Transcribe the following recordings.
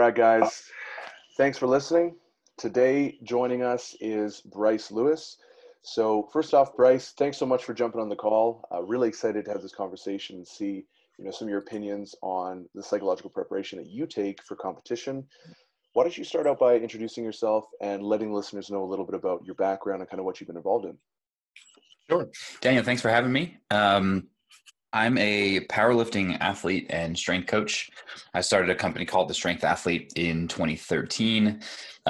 right, guys. Thanks for listening. Today, joining us is Bryce Lewis. So, first off, Bryce, thanks so much for jumping on the call. Really excited to have this conversation and see, some of your opinions on the psychological preparation that you take for competition. Why don't you start out by introducing yourself and letting listeners know a little bit about your background and kind of what you've been involved in? Sure. Daniel, thanks for having me. I'm a powerlifting athlete and strength coach. I started a company called The Strength Athlete in 2013.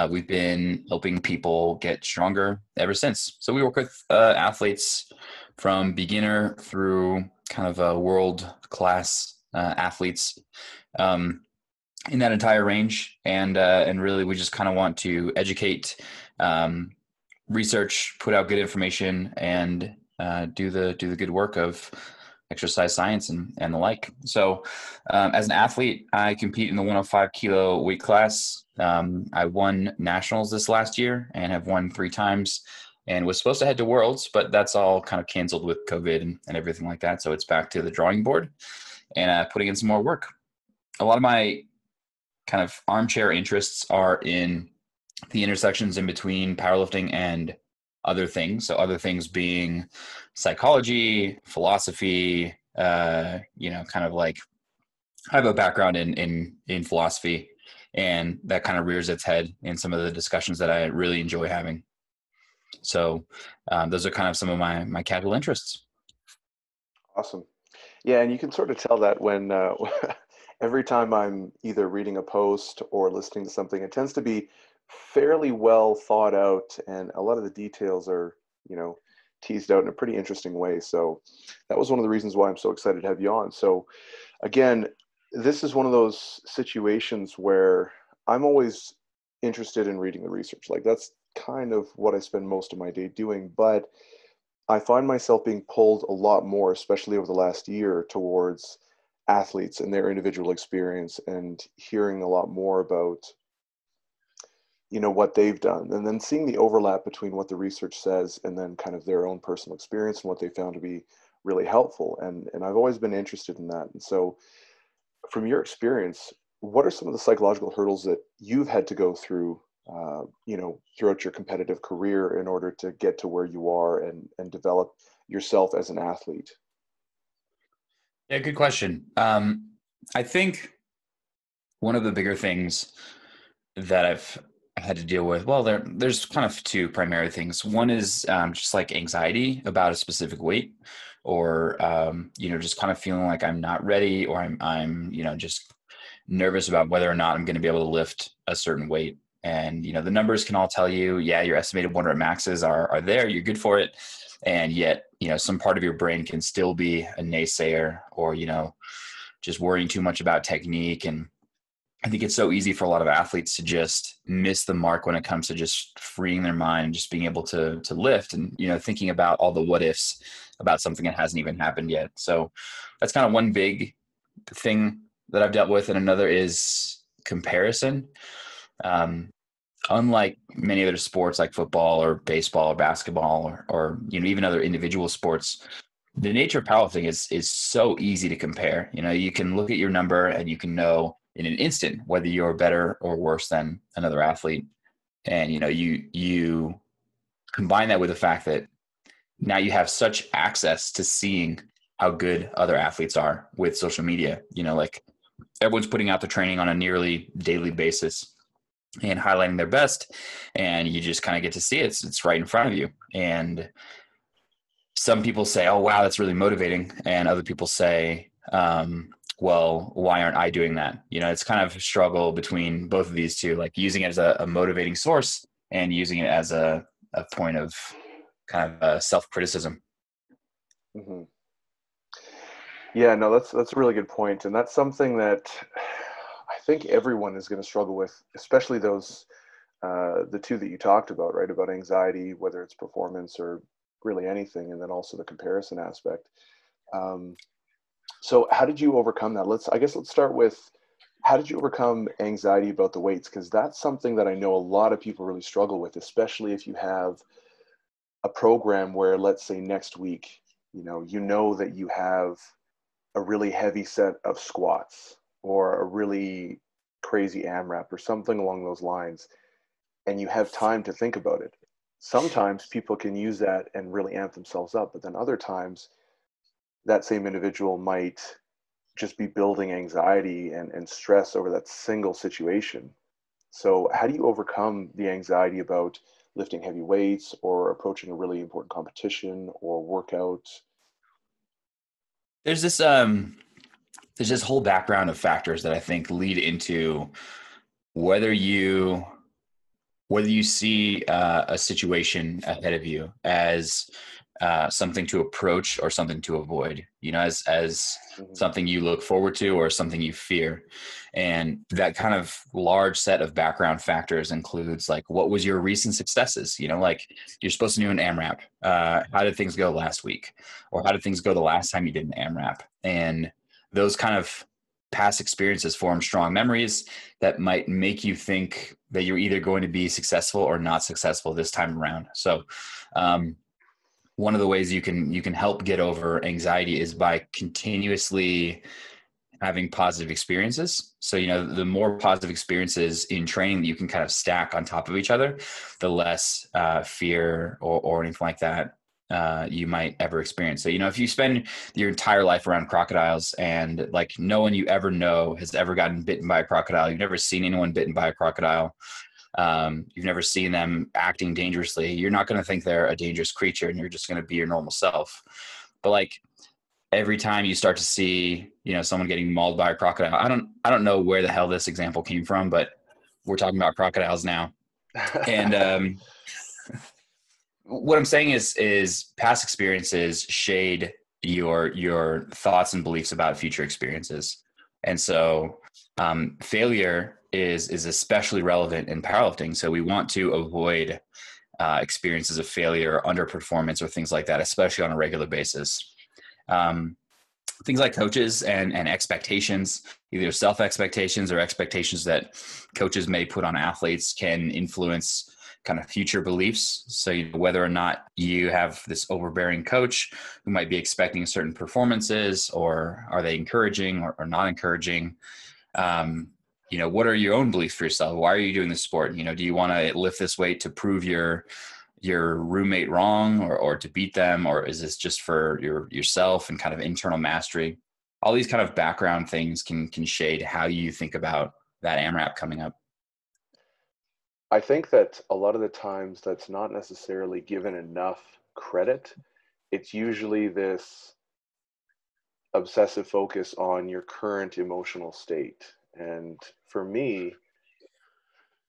We've been helping people get stronger ever since. So we work with athletes from beginner through kind of world-class athletes in that entire range. And really, we just kind of want to educate, research, put out good information, and do the good work of exercise science and the like. So as an athlete, I compete in the 105 kilo weight class. I won nationals this last year and have won 3 times and was supposed to head to worlds, but that's all kind of canceled with COVID and everything like that. So it's back to the drawing board and putting in some more work. A lot of my kind of armchair interests are in the intersections in between powerlifting and other things. So other things being psychology, philosophy, kind of like I have a background in philosophy, and that kind of rears its head in some of the discussions that I really enjoy having. So those are kind of some of my casual interests. Awesome. Yeah, and you can sort of tell that when every time I'm either reading a post or listening to something, it tends to be fairly well thought out, and a lot of the details are, teased out in a pretty interesting way. So that was one of the reasons why I'm so excited to have you on. So again, this is one of those situations where I'm always interested in reading the research. Like that's kind of what I spend most of my day doing, but I find myself being pulled a lot more, especially over the last year, towards athletes and their individual experience and hearing a lot more about what they've done, and then seeing the overlap between what the research says and then kind of their own personal experience and what they found to be really helpful. And I've always been interested in that. And so from your experience, what are some of the psychological hurdles that you've had to go through, throughout your competitive career in order to get to where you are and develop yourself as an athlete? Yeah, good question. I think one of the bigger things that I've had to deal with, well, there's kind of 2 primary things. One is just like anxiety about a specific weight, or just kind of feeling like I'm not ready, or I'm just nervous about whether or not I'm going to be able to lift a certain weight. And the numbers can all tell you, yeah, your estimated 1 rep maxes are there, you're good for it, and yet some part of your brain can still be a naysayer, or just worrying too much about technique. And I think it's so easy for a lot of athletes to just miss the mark when it comes to just freeing their mind and just being able to lift, and thinking about all the what ifs about something that hasn't even happened yet. So that's kind of one big thing that I've dealt with. And another is comparison. Unlike many other sports like football or baseball or basketball or even other individual sports, the nature of powerlifting is so easy to compare. You can look at your number and you can know in an instant whether you're better or worse than another athlete. And you combine that with the fact that now you have such access to seeing how good other athletes are with social media. Like everyone's putting out the training on a nearly daily basis and highlighting their best, and you just kind of get to see it. It's right in front of you. And some people say, oh, wow, that's really motivating. And other people say, well, why aren't I doing that? It's kind of a struggle between both of these 2, like using it as a motivating source and using it as a point of kind of self-criticism. Mm-hmm. Yeah, no, that's a really good point. And that's something that I think everyone is going to struggle with, especially those, the 2 that you talked about, right? About anxiety, whether it's performance or really anything, and then also the comparison aspect. So how did you overcome that? Let's start with, how did you overcome anxiety about the weights? Because that's something that I know a lot of people really struggle with, especially if you have a program where, let's say next week, that you have a really heavy set of squats or a really crazy AMRAP or something along those lines, and you have time to think about it. Sometimes people can use that and really amp themselves up, but then other times that same individual might just be building anxiety and stress over that single situation. So, how do you overcome the anxiety about lifting heavy weights or approaching a really important competition or workout? There's this whole background of factors that I think lead into whether you see a situation ahead of you as something to approach or something to avoid, as Mhm. something you look forward to or something you fear. And that kind of large set of background factors includes like, what was your recent successes? Like you're supposed to do an AMRAP. How did things go last week? Or how did things go the last time you did an AMRAP? And those kind of past experiences form strong memories that might make you think that you're either going to be successful or not successful this time around. So, one of the ways you can help get over anxiety is by continuously having positive experiences. So, the more positive experiences in training that you can kind of stack on top of each other, the less fear or anything like that you might ever experience. So, if you spend your entire life around crocodiles and like no one you ever know has ever gotten bitten by a crocodile, you've never seen anyone bitten by a crocodile, you've never seen them acting dangerously, you're not going to think they're a dangerous creature and you're just going to be your normal self. But like every time you start to see, someone getting mauled by a crocodile, I don't know where the hell this example came from, but we're talking about crocodiles now. And what I'm saying is past experiences shade your thoughts and beliefs about future experiences. And so failure is especially relevant in powerlifting. So we want to avoid experiences of failure, underperformance, or things like that, especially on a regular basis. Things like coaches and expectations, either self expectations or expectations that coaches may put on athletes, can influence kind of future beliefs. So whether or not you have this overbearing coach who might be expecting certain performances, or are they encouraging or not encouraging? What are your own beliefs for yourself? Why are you doing this sport? Do you want to lift this weight to prove your roommate wrong or to beat them? Or is this just for yourself and kind of internal mastery? All these kind of background things can shade how you think about that AMRAP coming up. I think that a lot of the times that's not necessarily given enough credit. It's usually this obsessive focus on your current emotional state. And for me,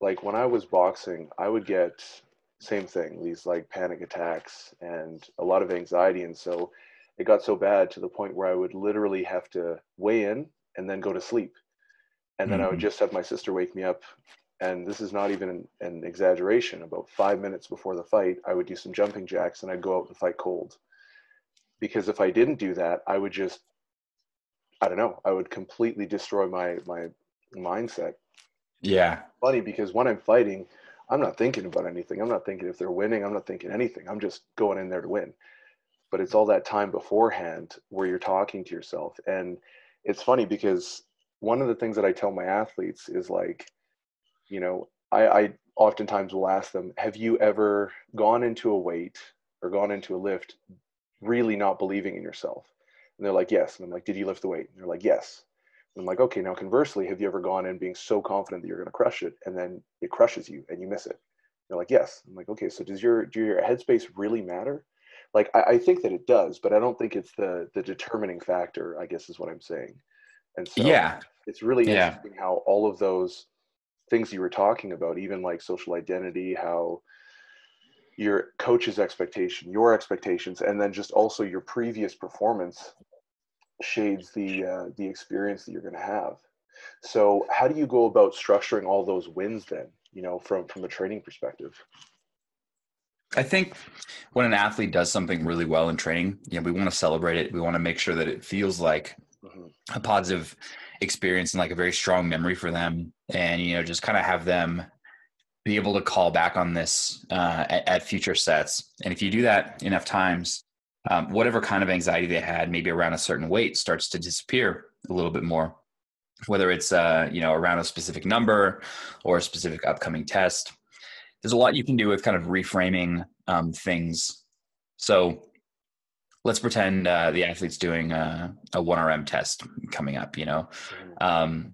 like when I was boxing, I would get same thing, these like panic attacks and a lot of anxiety. And so it got so bad to the point where I would literally have to weigh in and then go to sleep. And then I would Mm-hmm. just have my sister wake me up. And this is not even an exaggeration. About 5 minutes before the fight, I would do some jumping jacks and I'd go out and fight cold. Because if I didn't do that, I would just, I don't know, I would completely destroy my mindset. Yeah. Funny because when I'm fighting, I'm not thinking about anything. I'm not thinking if they're winning. I'm not thinking anything. I'm just going in there to win. But it's all that time beforehand where you're talking to yourself. And it's funny because one of the things that I tell my athletes is like, I oftentimes will ask them, have you ever gone into a weight or gone into a lift really not believing in yourself? And they're like, yes. And I'm like, did you lift the weight? And they're like, yes. And I'm like, okay, now conversely, have you ever gone in being so confident that you're going to crush it and then it crushes you and you miss it? They're like, yes. I'm like, okay, so do your headspace really matter? Like, I think that it does, but I don't think it's the determining factor, I guess is what I'm saying. And so Yeah. it's really Yeah. interesting how all of those things you were talking about, even like social identity, how your coach's expectation, your expectations, and then just also your previous performance shades the experience that you're going to have. So how do you go about structuring all those wins then? From a training perspective. I think when an athlete does something really well in training, we want to celebrate it. We want to make sure that it feels like Hmm. a positive experience and like a very strong memory for them. And, just kind of have them be able to call back on this at future sets. And if you do that enough times, whatever kind of anxiety they had, maybe around a certain weight, starts to disappear a little bit more. whether it's, around a specific number or a specific upcoming test. There's a lot you can do with kind of reframing things. So let's pretend the athlete's doing a 1RM test coming up, Mhm. um,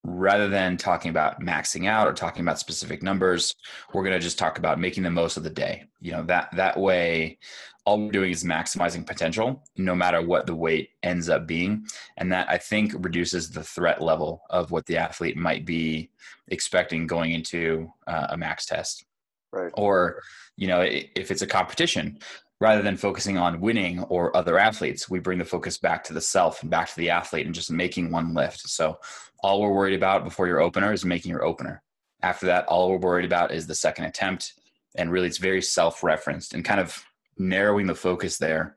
rather than talking about maxing out or talking about specific numbers, we're going to just talk about making the most of the day. That way, all we're doing is maximizing potential, no matter what the weight ends up being. And that, I think, reduces the threat level of what the athlete might be expecting going into a max test. Right. Or, if it's a competition, rather than focusing on winning or other athletes, we bring the focus back to the self and back to the athlete and just making one lift. So all we're worried about before your opener is making your opener. After that, all we're worried about is the second attempt. And really, it's very self-referenced and kind of narrowing the focus there.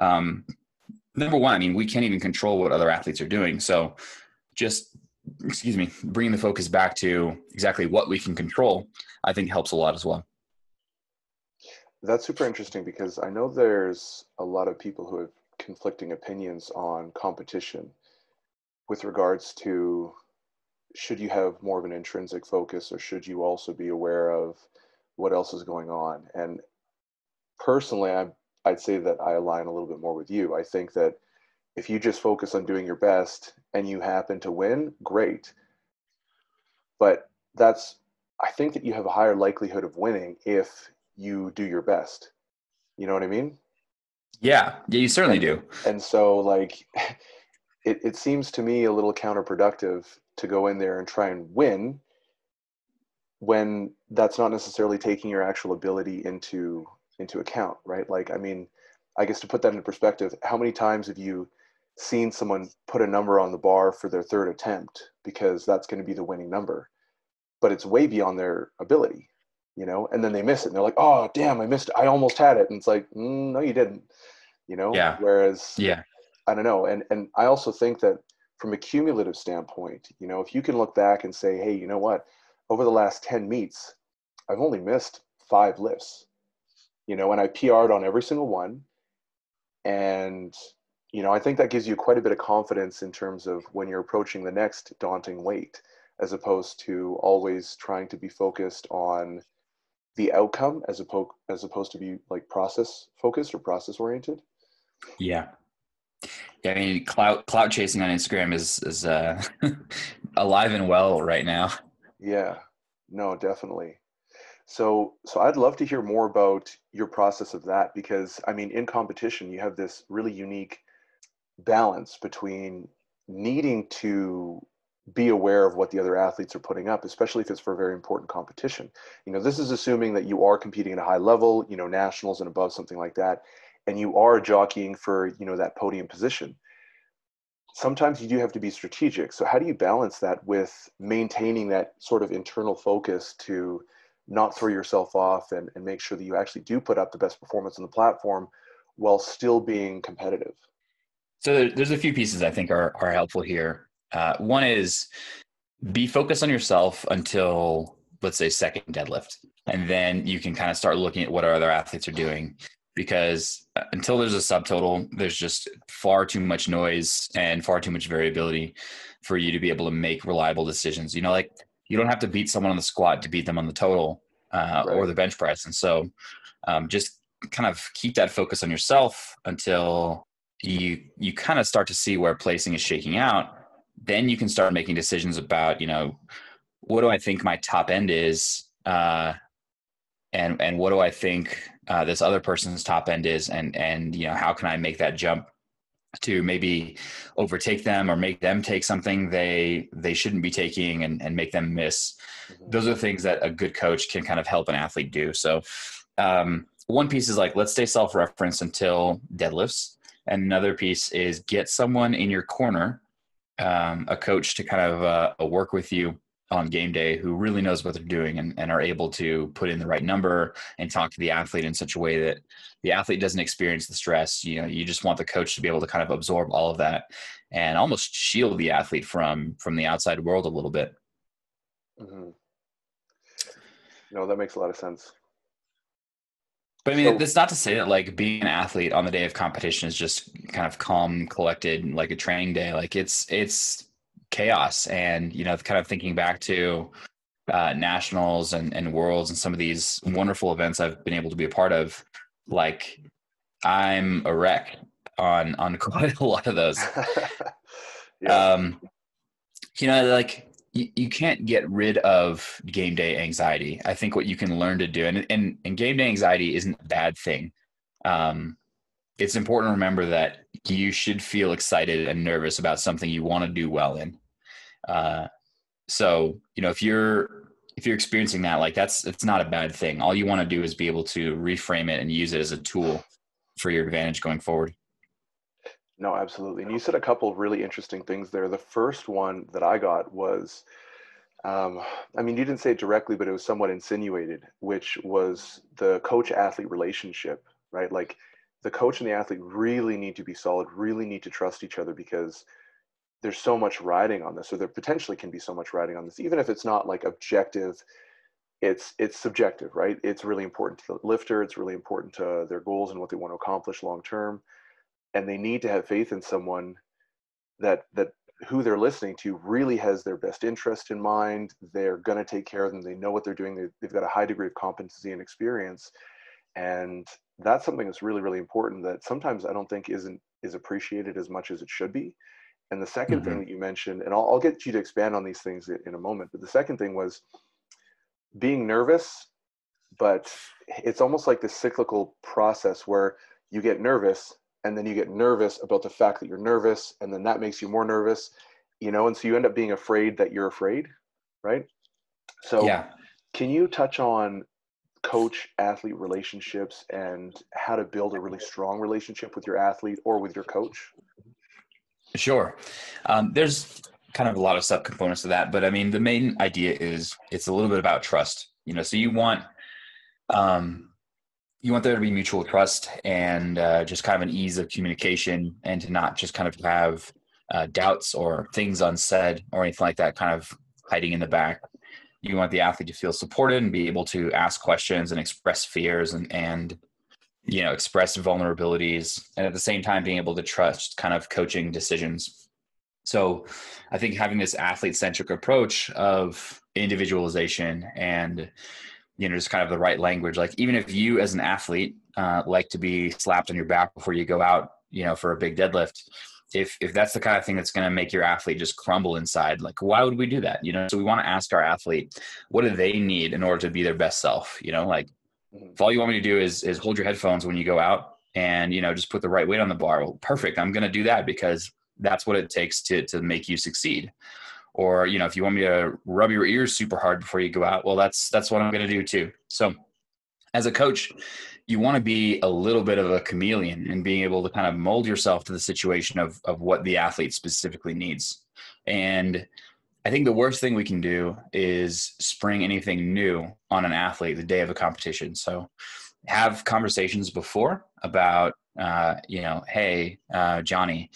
Number one, I mean, we can't even control what other athletes are doing. So just, bringing the focus back to exactly what we can control, I think helps a lot as well. That's super interesting because I know there's a lot of people who have conflicting opinions on competition with regards to should you have more of an intrinsic focus or should you also be aware of what else is going on? And personally, I'd say that I align a little bit more with you. I think that if you just focus on doing your best and you happen to win, great. But I think that you have a higher likelihood of winning if you do your best. You know what I mean? Yeah, you certainly And do. and so like it seems to me a little counterproductive to go in there and try and win when that's not necessarily taking your actual ability into account, right? Like, I mean, I guess to put that into perspective, how many times have you seen someone put a number on the bar for their third attempt because that's going to be the winning number, but it's way beyond their ability, and then they miss it and they're like, oh damn, I missed it, I almost had it, and it's like, no you didn't, Yeah, whereas yeah, I don't know. And I also think that from a cumulative standpoint, if you can look back and say, hey, you know what, over the last 10 meets, I've only missed 5 lifts, and I PR'd on every single one. And, I think that gives you quite a bit of confidence in terms of when you're approaching the next daunting weight, as opposed to always trying to be focused on the outcome as opposed to be like process focused or process oriented. yeah. Yeah, I mean, clout chasing on Instagram is alive and well right now. Yeah, no, definitely. So I'd love to hear more about your process of that because I mean, in competition, you have this really unique balance between needing to be aware of what the other athletes are putting up, especially if it's for a very important competition. This is assuming that you are competing at a high level, nationals and above, something like that, and you are jockeying for, that podium position. Sometimes you do have to be strategic. So how do you balance that with maintaining that sort of internal focus to not throw yourself off and make sure that you actually do put up the best performance on the platform while still being competitive? So there's a few pieces I think are helpful here. One is be focused on yourself until, let's say, second deadlift, and then you can kind of start looking at what our other athletes are doing. Because until there's a subtotal, there's just far too much noise and far too much variability for you to be able to make reliable decisions. Like you don't have to beat someone on the squat to beat them on the total or Right. the bench press. And so just kind of keep that focus on yourself until you kind of start to see where placing is shaking out. Then you can start making decisions about, what do I think my top end is, and what do I think this other person's top end is, and how can I make that jump to maybe overtake them or make them take something they shouldn't be taking and make them miss. Hmm. Those are the things that a good coach can kind of help an athlete do. So one piece is like, let's stay self-referenced until deadlifts. And another piece is get someone in your corner, a coach to kind of work with you on game day who really knows what they're doing and are able to put in the right number and talk to the athlete in such a way that the athlete doesn't experience the stress. You just want the coach to be able to kind of absorb all of that and almost shield the athlete from the outside world a little bit. Hmm. No, that makes a lot of sense. But I mean, So, that's not to say that like being an athlete on the day of competition is just kind of calm, collected, like a training day. Like it's chaos. And, kind of thinking back to nationals and worlds and some of these wonderful events I've been able to be a part of, like I'm a wreck on quite a lot of those. Yeah. Um, like you can't get rid of game day anxiety. I think what you can learn to do, and game day anxiety isn't a bad thing. Um, it's important to remember that you should feel excited and nervous about something you want to do well in. So, if you're experiencing that, like it's not a bad thing. All you want to do is be able to reframe it and use it as a tool for your advantage going forward. No, absolutely. And you said a couple of really interesting things there. The first one that I got was, um, I mean, you didn't say it directly, but it was somewhat insinuated, which was the coach-athlete relationship, right? Like the coach and the athlete really need to be solid, really need to trust each other because there's so much riding on this, or there potentially can be so much riding on this, even if it's not like objective, it's subjective, right? It's really important to the lifter, it's really important to their goals and what they want to accomplish long term, and they need to have faith in someone that who they're listening to really has their best interest in mind. They're going to take care of them. They know what they're doing. They've got a high degree of competency and experience, and that's something that's really really important that sometimes I don't think is appreciated as much as it should be. And the second thing Mm-hmm. that you mentioned, and I'll get you to expand on these things in a moment, but the second thing was being nervous, but it's almost like this cyclical process where you get nervous and then you get nervous about the fact that you're nervous, and then that makes you more nervous, and so you end up being afraid that you're afraid, right? So Yeah. can you touch on coach athlete relationships and how to build a really strong relationship with your athlete or with your coach? Sure. There's kind of a lot of sub components to that, but I mean, the main idea is it's a little bit about trust. So um, you want there to be mutual trust and just kind of an ease of communication, and to not just kind of have doubts or things unsaid or anything like that, kind of hiding in the back. You want the athlete to feel supported and be able to ask questions and express fears and express vulnerabilities, and at the same time being able to trust kind of coaching decisions. So I think having this athlete centric approach of individualization and just kind of the right language, like even if you as an athlete like to be slapped on your back before you go out for a big deadlift, if that's the kind of thing that's going to make your athlete just crumble inside, like why would we do that? So we want to ask our athlete, what do they need in order to be their best self? Like Mhm. if all you want me to do is hold your headphones when you go out and just put the right weight on the bar, well, perfect, I'm going to do that because that's what it takes to make you succeed. Or if you want me to rub your ears super hard before you go out, well, that's what I'm going to do too. So as a coach, you want to be a little bit of a chameleon and being able to kind of mold yourself to the situation of what the athlete specifically needs. And I think the worst thing we can do is spring anything new on an athlete the day of a competition. So have conversations before about, hey, Johnny,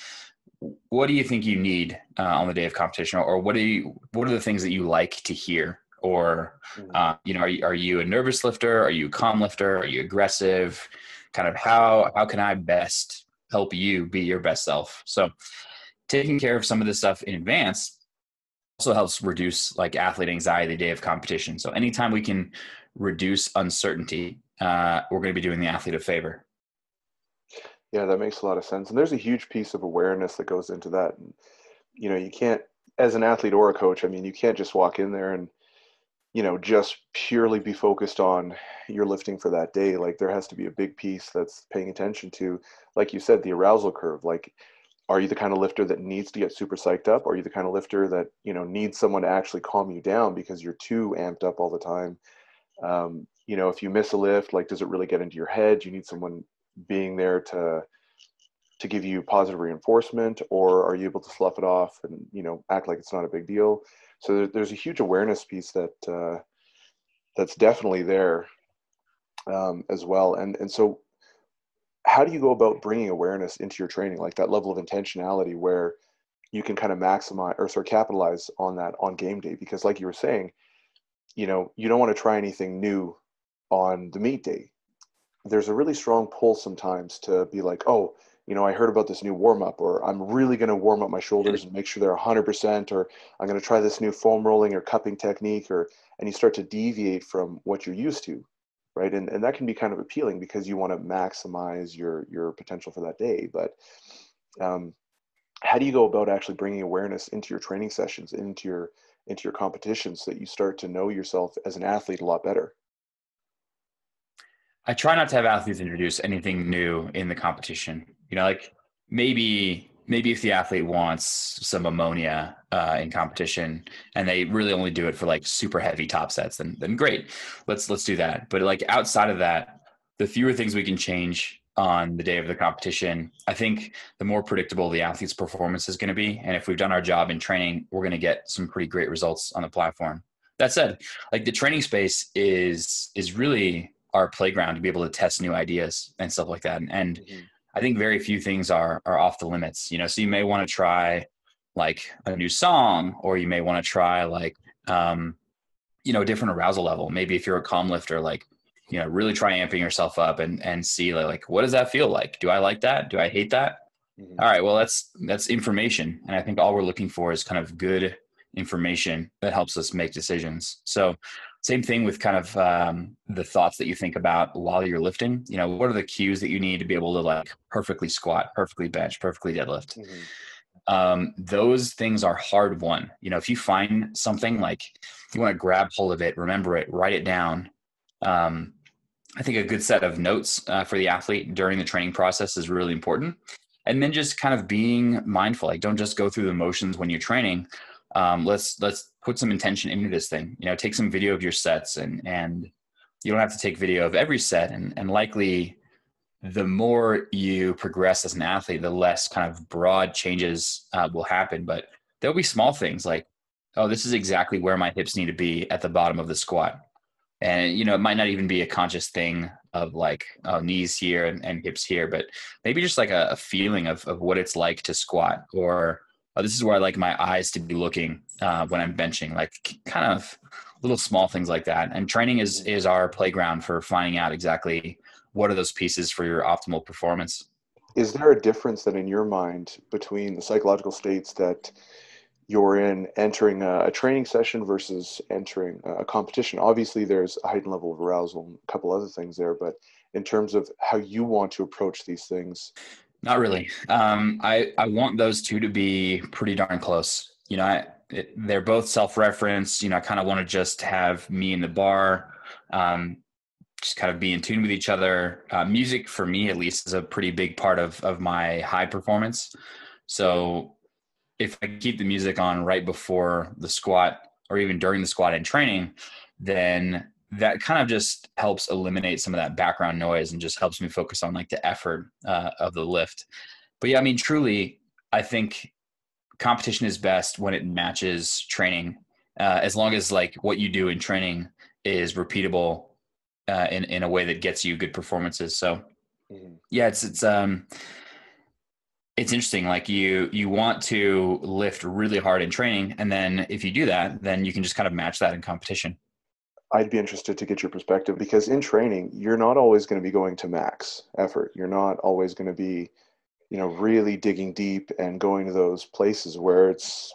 what do you think you need on the day of competition, or what are the things that you like to hear? Or, Mhm. are you a nervous lifter? Are you a calm lifter? Are you aggressive? Kind of how can I best help you be your best self? So taking care of some of this stuff in advance also helps reduce like athlete anxiety the day of competition. So anytime we can reduce uncertainty, we're going to be doing the athlete a favor. Yeah, that makes a lot of sense. And there's a huge piece of awareness that goes into that. And, you can't, as an athlete or a coach, I mean, you can't just walk in there and, just purely be focused on your lifting for that day. Like there has to be a big piece that's paying attention to, like you said, the arousal curve. Like, are you the kind of lifter that needs to get super psyched up? Or are you the kind of lifter that, needs someone to actually calm you down because you're too amped up all the time? If you miss a lift, like, does it really get into your head? Do you need someone being there to give you positive reinforcement, or are you able to slough it off and act like it's not a big deal? So there's a huge awareness piece that's definitely there, as well. And so how do you go about bringing awareness into your training, like that level of intentionality where you can kind of maximize or sort of capitalize on that on game day? Because like you were saying, you don't want to try anything new on the meet day. There's a really strong pull sometimes to be like, oh, I heard about this new warm up, or I'm really going to warm up my shoulders and make sure they're 100%, or I'm going to try this new foam rolling or cupping technique, and you start to deviate from what you're used to, right? And that can be kind of appealing because you want to maximize your potential for that day. But um, how do you go about actually bringing awareness into your training sessions, into your competitions, so that you start to know yourself as an athlete a lot better? I try not to have athletes introduce anything new in the competition. Like maybe if the athlete wants some ammonia in competition and they really only do it for like super heavy top sets, then great, let's do that. But like outside of that, the fewer things we can change on the day of the competition, I think the more predictable the athlete's performance is going to be. And if we've done our job in training, we're going to get some pretty great results on the platform. That said, like the training space is really our playground to be able to test new ideas and stuff like that. And Hmm. I think very few things are off the limits, so you may want to try like a new song, or you may want to try like, a different arousal level. Maybe if you're a calm lifter, like, really try amping yourself up and see like, what does that feel like? Do I like that? Do I hate that? Hmm. All right, well, that's information. And I think all we're looking for is kind of good information that helps us make decisions. So same thing with kind of the thoughts that you think about while you're lifting. What are the cues that you need to be able to like perfectly squat, perfectly bench, perfectly deadlift? Hmm. Those things are hard won. If you find something, like you want to grab hold of it, remember it, write it down. um, I think a good set of notes for the athlete during the training process is really important. And then just kind of being mindful, like don't just go through the motions when you're training. Let's put some intention into this thing. Take some video of your sets, and you don't have to take video of every set. And likely, the more you progress as an athlete, the less kind of broad changes will happen. But there'll be small things like, oh, this is exactly where my hips need to be at the bottom of the squat. And it might not even be a conscious thing of like, oh, knees here and hips here, but maybe just like a feeling of what it's like to squat, or oh, this is where I like my eyes to be looking when I'm benching, like kind of little small things like that. And training is our playground for finding out exactly what are those pieces for your optimal performance. Is there a difference then in your mind between the psychological states that you're in entering a training session versus entering a competition? Obviously, there's a heightened level of arousal and a couple other things there, but in terms of how you want to approach these things. Not really. I want those two to be pretty darn close. They're both self-reference. I kind of want to just have me in the bar, um, just kind of be in tune with each other. Music for me, at least, is a pretty big part of my high performance. So if I keep the music on right before the squat or even during the squat and training, then that kind of just helps eliminate some of that background noise and just helps me focus on like the effort of the lift. But yeah, I mean, truly, I think competition is best when it matches training, as long as like what you do in training is repeatable in a way that gets you good performances. So Mhm. yeah, it's interesting. Like you want to lift really hard in training, and then if you do that, then you can just kind of match that in competition. I'd be interested to get your perspective because in training, you're not always going to be going to max effort. You're not always going to be, really digging deep and going to those places where it's,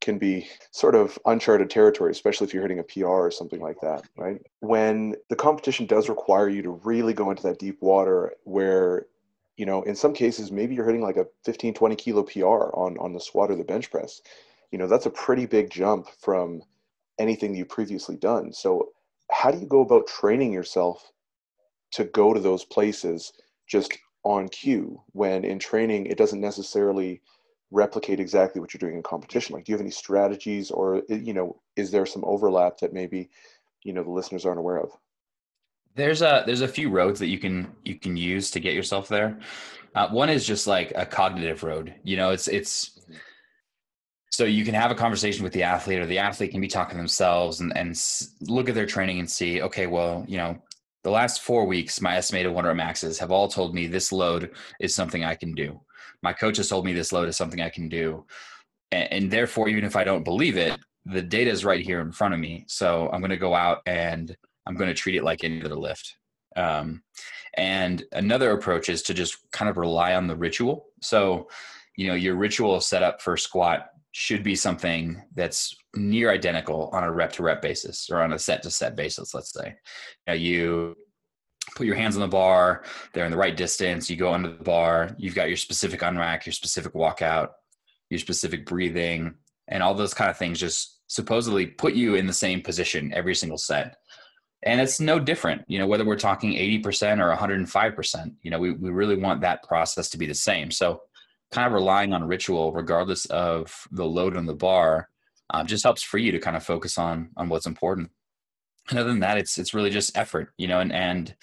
can be sort of uncharted territory, especially if you're hitting a PR or something like that, right? When the competition does require you to really go into that deep water where, in some cases, maybe you're hitting like a 15, 20 kilo PR on the squat or the bench press. That's a pretty big jump from anything you've previously done. So how do you go about training yourself to go to those places just on cue when in training it doesn't necessarily replicate exactly what you're doing in competition? Like, do you have any strategies, or is there some overlap that maybe the listeners aren't aware of? There's a few roads that you can use to get yourself there. One is just like a cognitive road. It's Mhm. so you can have a conversation with the athlete, or the athlete can be talking to themselves and look at their training and see, okay, well, the last 4 weeks, my estimated 1 rep maxes have all told me this load is something I can do. My coach has told me this load is something I can do. And therefore, even if I don't believe it, the data is right here in front of me. So I'm going to go out and I'm going to treat it like any other lift. Um, And another approach is to just kind of rely on the ritual. So, your ritual setup for squat should be something that's near identical on a rep to rep basis, or on a set to set basis, let's say. You put your hands on the bar, they're in the right distance, you go under the bar, you've got your specific unrack, your specific walkout, your specific breathing, and all those kind of things just supposedly put you in the same position every single set. And it's no different, whether we're talking 80% or 105%, we really want that process to be the same. So kind of relying on ritual, regardless of the load on the bar, just helps for you to kind of focus on what's important. And other than that, it's really just effort, and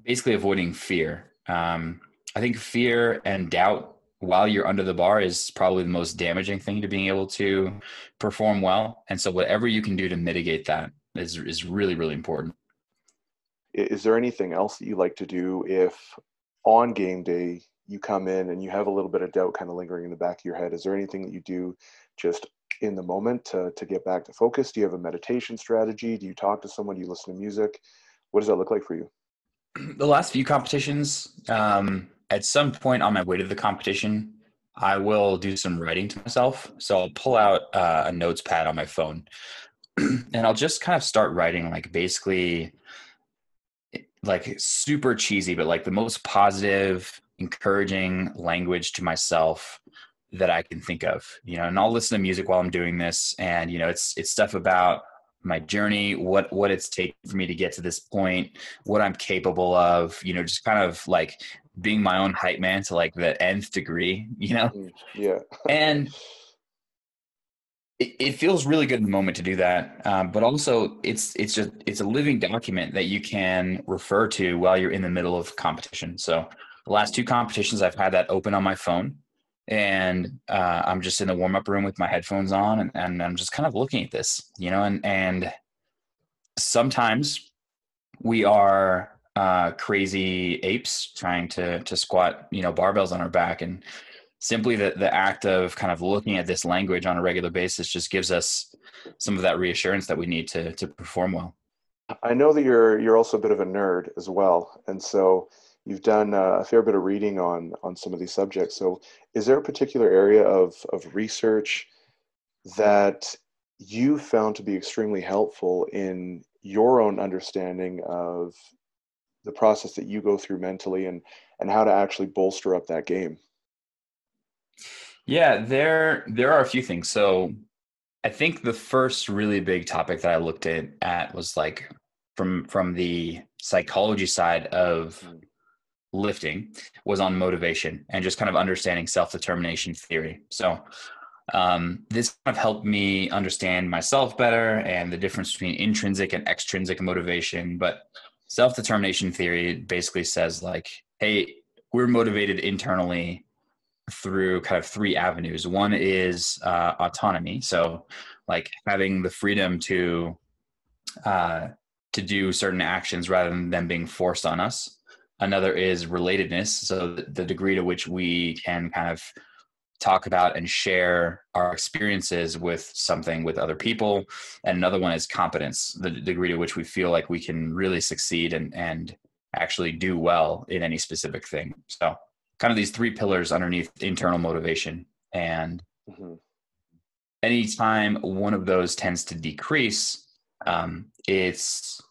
basically avoiding fear. I think fear and doubt while you're under the bar is probably the most damaging thing to being able to perform well. And so whatever you can do to mitigate that is really, really important. Is there anything else that you like to do if on game day you come in and you have a little bit of doubt kind of lingering in the back of your head? Is there anything that you do just in the moment to get back to focus? Do you have a meditation strategy? Do you talk to someone? Do you listen to music? What does that look like for you? The last few competitions, at some point on my way to the competition, I will do some writing to myself. So I'll pull out a notes pad on my phone and I'll just kind of start writing, like, basically, like, super cheesy, but like the most positive, encouraging language to myself that I can think of, and I'll listen to music while I'm doing this. And, it's stuff about my journey, what it's taken for me to get to this point, what I'm capable of, just kind of like being my own hype man to like the nth degree, Yeah. and it feels really good in the moment to do that. But also it's a living document that you can refer to while you're in the middle of competition. So the last two competitions, I've had that open on my phone, and I'm just in the warm-up room with my headphones on, and I'm just kind of looking at this, and sometimes we are crazy apes trying to squat, barbells on our back. And simply the act of kind of looking at this language on a regular basis just gives us some of that reassurance that we need to perform well. I know that you're also a bit of a nerd as well, and so you've done a fair bit of reading on some of these subjects. So, is there a particular area of research that you found to be extremely helpful in your own understanding of the process that you go through mentally and how to actually bolster up that game? Yeah, there are a few things. So I think the first really big topic that I looked at was like from the psychology side of lifting, was on motivation and just kind of understanding self-determination theory. So this kind of helped me understand myself better and the difference between intrinsic and extrinsic motivation. But self-determination theory basically says, like, hey, we're motivated internally through kind of three avenues. One is autonomy. So like having the freedom to do certain actions rather than them being forced on us. Another is relatedness. So the degree to which we can kind of talk about and share our experiences with something with other people. And another one is competence, the degree to which we feel like we can really succeed and actually do well in any specific thing. So kind of these three pillars underneath internal motivation. And anytime one of those tends to decrease, it's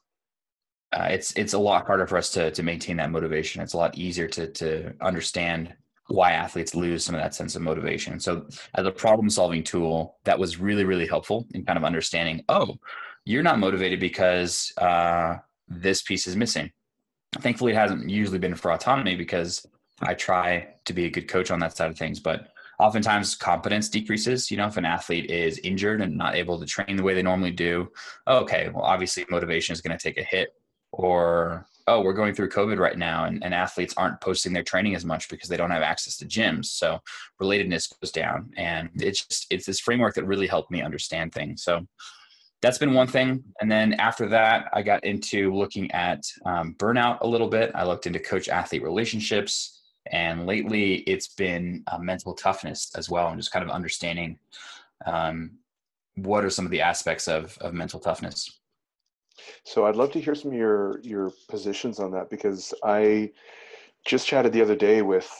a lot harder for us to maintain that motivation. It's a lot easier to understand why athletes lose some of that sense of motivation. So as a problem solving tool, that was really, really helpful in kind of understanding, oh, you're not motivated because this piece is missing. Thankfully, it hasn't usually been for autonomy because I try to be a good coach on that side of things. But oftentimes competence decreases, if an athlete is injured and not able to train the way they normally do. Okay, well, obviously motivation is going to take a hit. Or, oh, we're going through COVID right now and athletes aren't posting their training as much because they don't have access to gyms. So relatedness goes down. And it's this framework that really helped me understand things. So that's been one thing. And then after that, I got into looking at burnout a little bit. I looked into coach-athlete relationships. And lately it's been mental toughness as well. And just kind of understanding what are some of the aspects of mental toughness. So I'd love to hear some of your positions on that because I just chatted the other day with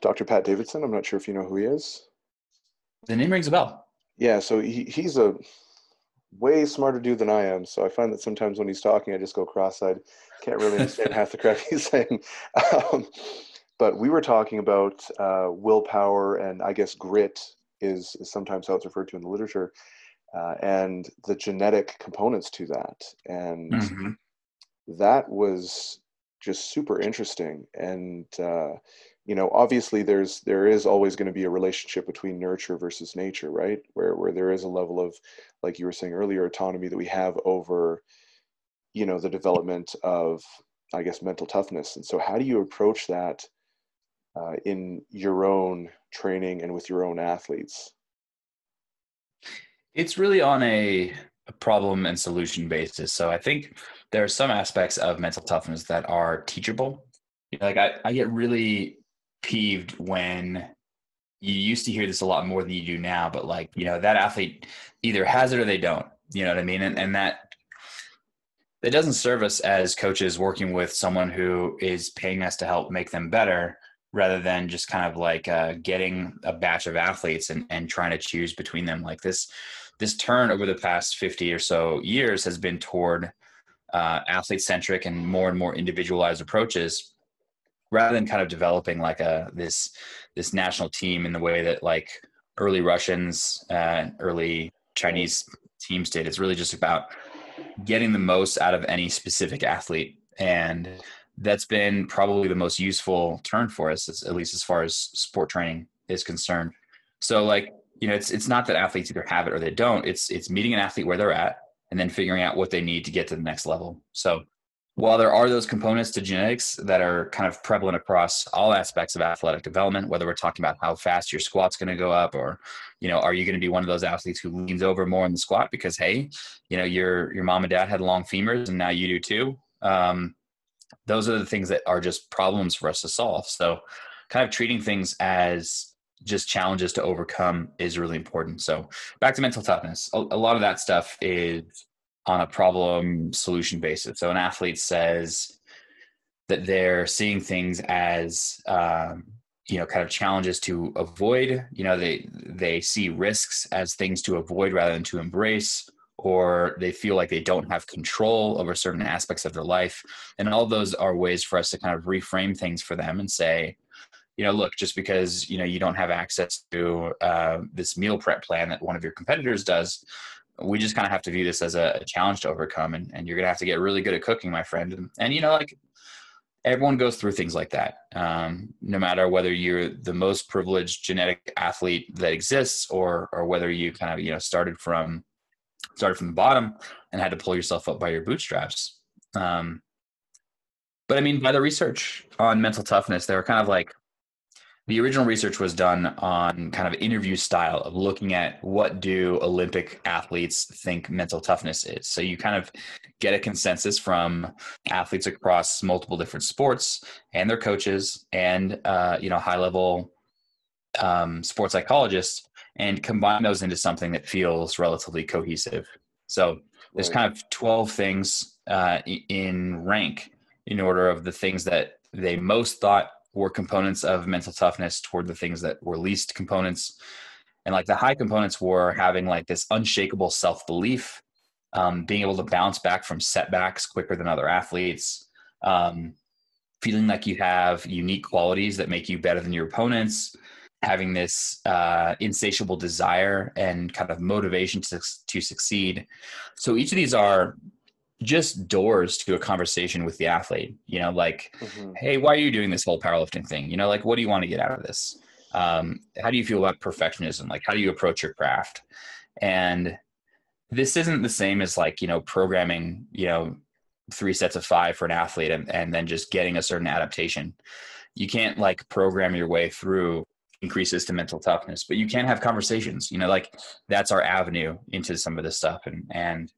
Dr. Pat Davidson. I'm not sure if you know who he is. The name rings a bell. Yeah, so he's a way smarter dude than I am. So I find that sometimes when he's talking, I just go cross-eyed. Can't really understand half the crap he's saying. Um, but we were talking about willpower, and I guess grit is sometimes how it's referred to in the literature, and the genetic components to that. And Hmm. that was just super interesting. And obviously there is always going to be a relationship between nurture versus nature, right? Where there is a level of, like you were saying earlier, autonomy that we have over, the development of, I guess, mental toughness. And so how do you approach that in your own training and with your own athletes? It's really on a problem and solution basis. So I think there are some aspects of mental toughness that are teachable. Like I get really peeved when you used to hear this a lot more than you do now, but like, that athlete either has it or they don't. You know what I mean? And that doesn't serve us as coaches working with someone who is paying us to help make them better rather than just kind of like getting a batch of athletes and trying to choose between them. Like this turn over the past 50 or so years has been toward athlete centric and more individualized approaches rather than kind of developing like this national team in the way that like early Russians, early Right. Chinese teams did. It's really just about getting the most out of any specific athlete. And that's been probably the most useful turn for us, at least as far as sport training is concerned. So like, it's not that athletes either have it or they don't. It's meeting an athlete where they're at and then figuring out what they need to get to the next level. So while there are those components to genetics that are kind of prevalent across all aspects of athletic development, whether we're talking about how fast your squat's going to go up, or, are you going to be one of those athletes who leans over more in the squat because, hey, your mom and dad had long femurs and now you do too. Those are the things that are just problems for us to solve. So kind of treating things as just challenges to overcome is really important. So back to mental toughness, a lot of that stuff is on a problem solution basis. So an athlete says that they're seeing things as kind of challenges to avoid. They see risks as things to avoid rather than to embrace, or they feel like they don't have control over certain aspects of their life. And all those are ways for us to kind of reframe things for them and say, look, just because you don't have access to this meal prep plan that one of your competitors does, we just kind of have to view this as a challenge to overcome, and you're gonna have to get really good at cooking, my friend. And like everyone goes through things like that, no matter whether you're the most privileged genetic athlete that exists, or whether you kind of started from the bottom and had to pull yourself up by your bootstraps. But I mean, by the research on mental toughness, there were kind of like the original research was done on kind of interview style of looking at what do Olympic athletes think mental toughness is. So you kind of get a consensus from athletes across multiple different sports and their coaches and high level sports psychologists, and combine those into something that feels relatively cohesive. So there's Right. kind of 12 things in rank in order of the things that they most thought were components of mental toughness toward the things that were least components. And like the high components were having like this unshakable self-belief, being able to bounce back from setbacks quicker than other athletes, um, feeling like you have unique qualities that make you better than your opponents, having this insatiable desire and kind of motivation to succeed. So each of these are just doors to a conversation with the athlete, like, Hmm. hey, why are you doing this whole powerlifting thing? Like, what do you want to get out of this? How do you feel about perfectionism? Like, how do you approach your craft? And this isn't the same as like, programming, 3 sets of 5 for an athlete and then just getting a certain adaptation. You can't like program your way through increases to mental toughness, but you can have conversations, like that's our avenue into some of this stuff. And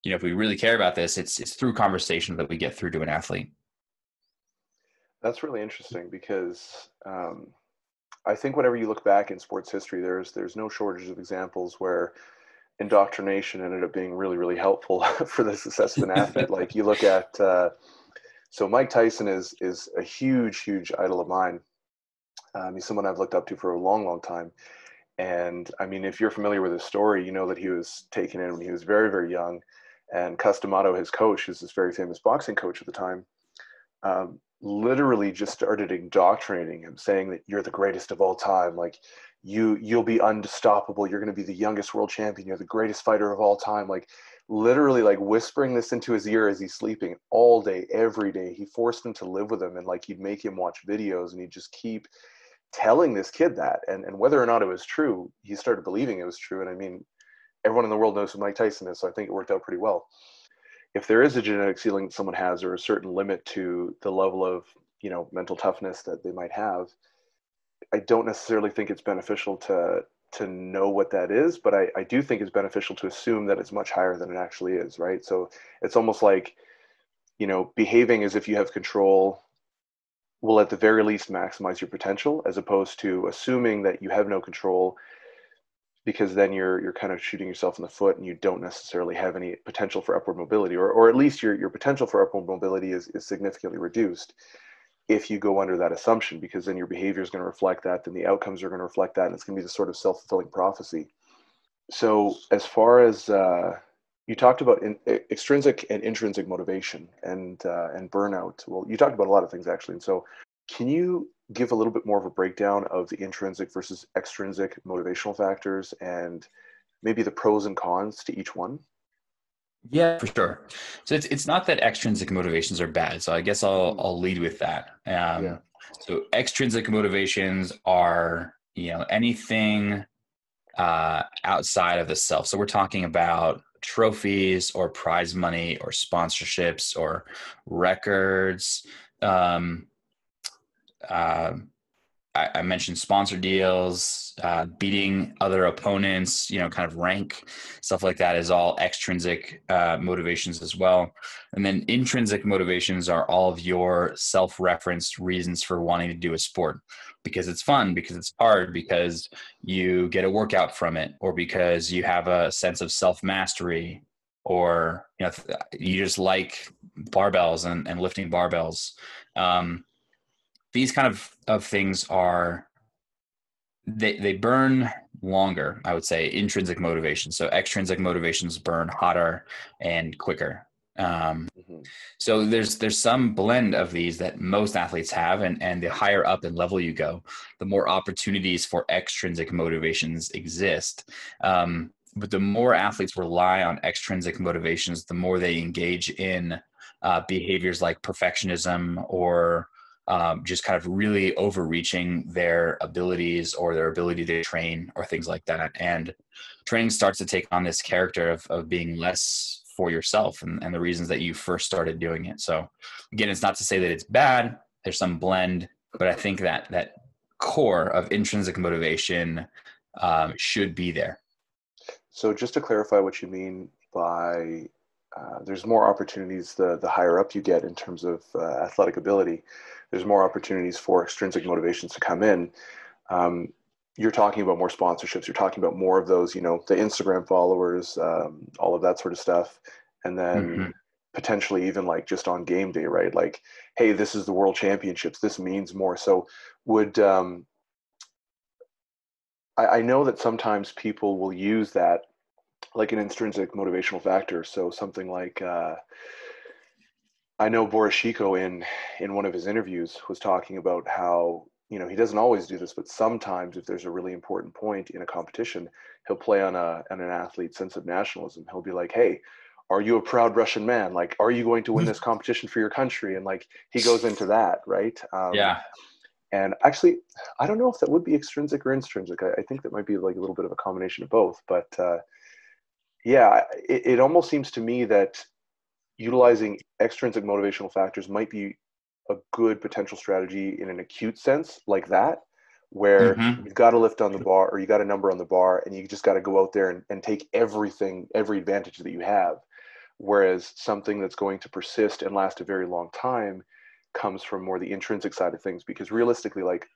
if we really care about this, it's through conversation that we get through to an athlete. That's really interesting because I think whenever you look back in sports history, there's no shortage of examples where indoctrination ended up being really, really helpful for the success of an athlete. Like you look at, so Mike Tyson is a huge, huge idol of mine. He's someone I've looked up to for a long, long time. And I mean, if you're familiar with his story, you know that he was taken in when he was very, very young. And Customato, his coach, who's this very famous boxing coach at the time, literally just started indoctrinating him, saying that you're the greatest of all time. Like you'll be unstoppable. You're going to be the youngest world champion. You're the greatest fighter of all time. Like literally like whispering this into his ear as he's sleeping all day, every day. He forced him to live with him, and like he'd make him watch videos, and he'd just keep telling this kid that. And whether or not it was true, he started believing it was true. And I mean, everyone in the world knows who Mike Tyson is, so I think it worked out pretty well. If there is a genetic ceiling that someone has, or a certain limit to the level of, mental toughness that they might have, I don't necessarily think it's beneficial to know what that is, but I do think it's beneficial to assume that it's much higher than it actually is, right? So it's almost like, behaving as if you have control will at the very least maximize your potential, as opposed to assuming that you have no control, because then you're kind of shooting yourself in the foot, and you don't necessarily have any potential for upward mobility, or at least your potential for upward mobility is significantly reduced if you go under that assumption, because then your behavior is going to reflect that, then the outcomes are going to reflect that, and it's going to be this sort of self-fulfilling prophecy. So as far as you talked about extrinsic and intrinsic motivation and burnout. Well, you talked about a lot of things actually, and so can you give a little bit more of a breakdown of the intrinsic versus extrinsic motivational factors, and maybe the pros and cons to each one? Yeah, for sure. So it's not that extrinsic motivations are bad. So I guess Hmm. I'll lead with that. Yeah. So extrinsic motivations are, anything outside of the self. So we're talking about trophies or prize money or sponsorships or records. Um, uh, I mentioned sponsor deals, beating other opponents, kind of rank, stuff like that is all extrinsic motivations as well. And then intrinsic motivations are all of your self-referenced reasons for wanting to do a sport, because it's fun, because it's hard, because you get a workout from it, or because you have a sense of self-mastery, or you just like barbells and lifting barbells. These kind of things are, they burn longer, I would say, intrinsic motivation. So extrinsic motivations burn hotter and quicker. Hmm. So there's some blend of these that most athletes have, and the higher up in level you go, the more opportunities for extrinsic motivations exist. But the more athletes rely on extrinsic motivations, the more they engage in behaviors like perfectionism, or just kind of really overreaching their abilities or their ability to train or things like that. And training starts to take on this character of being less for yourself, and the reasons that you first started doing it. So again, it's not to say that it's bad. There's some blend, but I think that core of intrinsic motivation should be there. So just to clarify what you mean by there's more opportunities the higher up you get in terms of athletic ability, there's more opportunities for extrinsic motivations to come in. Um, you're talking about more sponsorships. You're talking about more of those, the Instagram followers, all of that sort of stuff. And then Mm-hmm. potentially even like just on game day, right? Like, hey, this is the world championships. This means more. So would, I know that sometimes people will use that like an intrinsic motivational factor. So something like I know Boris Chico in one of his interviews was talking about how he doesn't always do this, but sometimes if there's a really important point in a competition, he'll play on an athlete's sense of nationalism. He'll be like, "Hey, are you a proud Russian man? Like, are you going to win this competition for your country?" And like he goes into that, right? Yeah. And actually, I don't know if that would be extrinsic or intrinsic. I think that might be like a little bit of a combination of both. But yeah, it almost seems to me that utilizing extrinsic motivational factors might be a good potential strategy in an acute sense like that, where Mm-hmm. you've got to lift on the bar, or you got a number on the bar, and you just got to go out there and take everything, every advantage that you have. Whereas something that's going to persist and last a very long time comes from more the intrinsic side of things. Because realistically, like,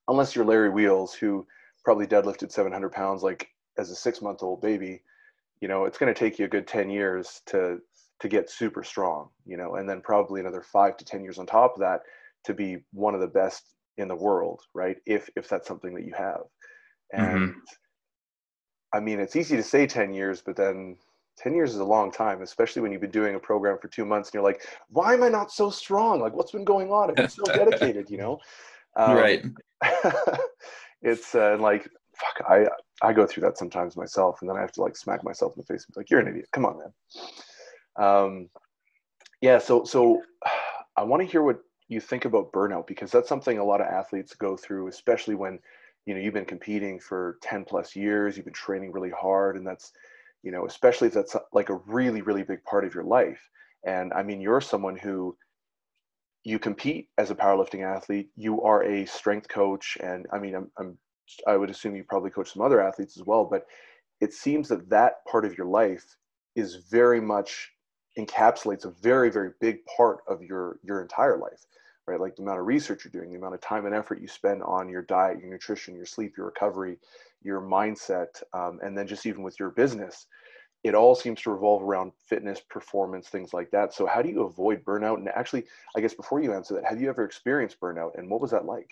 unless you're Larry Wheels, who probably deadlifted 700 pounds like as a 6-month-old baby, it's going to take you a good 10 years to get super strong, and then probably another 5 to 10 years on top of that to be one of the best in the world, right? If that's something that you have. And Hmm. I mean, it's easy to say 10 years, but then 10 years is a long time, especially when you've been doing a program for 2 months and you're like, why am I not so strong? Like, what's been going on? I've been so dedicated. Um, Right. it's like, fuck, I go through that sometimes myself, and then I have to like smack myself in the face and be like, you're an idiot. Come on, man. Um, yeah. So I want to hear what you think about burnout, because that's something a lot of athletes go through, especially when, you've been competing for 10 plus years, you've been training really hard. And that's, especially if that's like a really, really big part of your life. And I mean, you're someone who, you compete as a powerlifting athlete, you are a strength coach. And I mean, I would assume you probably coach some other athletes as well, but it seems that that part of your life is very much encapsulates a very, very big part of your entire life, right? Like the amount of research you're doing, the amount of time and effort you spend on your diet, your nutrition, your sleep, your recovery, your mindset, and then just even with your business, it all seems to revolve around fitness, performance, things like that. So how do you avoid burnout? And actually, I guess before you answer that, have you ever experienced burnout, and what was that like?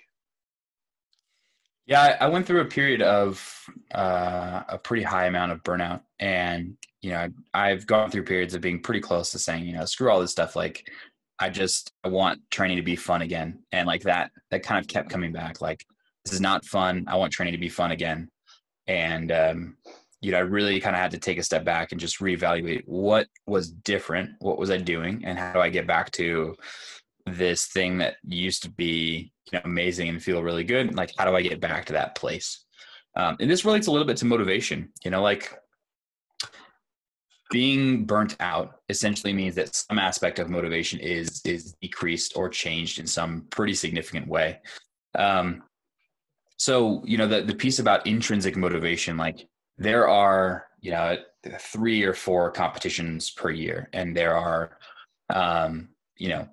Yeah, I went through a period of a pretty high amount of burnout, and I've gone through periods of being pretty close to saying, screw all this stuff. Like, I want training to be fun again, and like that kind of kept coming back. Like, this is not fun. I want training to be fun again, and I really kind of had to take a step back and just reevaluate what was different, what was I doing, and how do I get back to this thing that used to be amazing and feel really good. Like, how do I get back to that place? And this relates a little bit to motivation. Like, being burnt out essentially means that some aspect of motivation is decreased or changed in some pretty significant way. Um, so the piece about intrinsic motivation, like, there are 3 or 4 competitions per year, and there are um, you know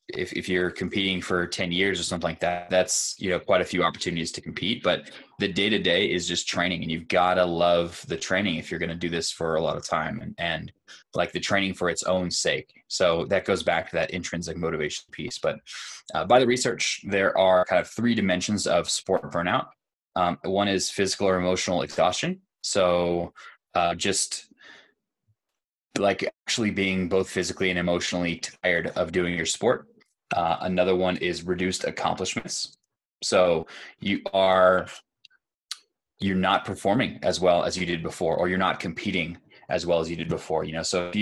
if you're competing for 10 years or something like that, that's quite a few opportunities to compete. But the day to day is just training, and you've got to love the training if you're going to do this for a lot of time, and like the training for its own sake. So that goes back to that intrinsic motivation piece. But by the research, there are kind of 3 dimensions of sport burnout. One is physical or emotional exhaustion. So just like actually being both physically and emotionally tired of doing your sport. Another one is reduced accomplishments. So you are you're not performing as well as you did before, or you're not competing as well as you did before. So if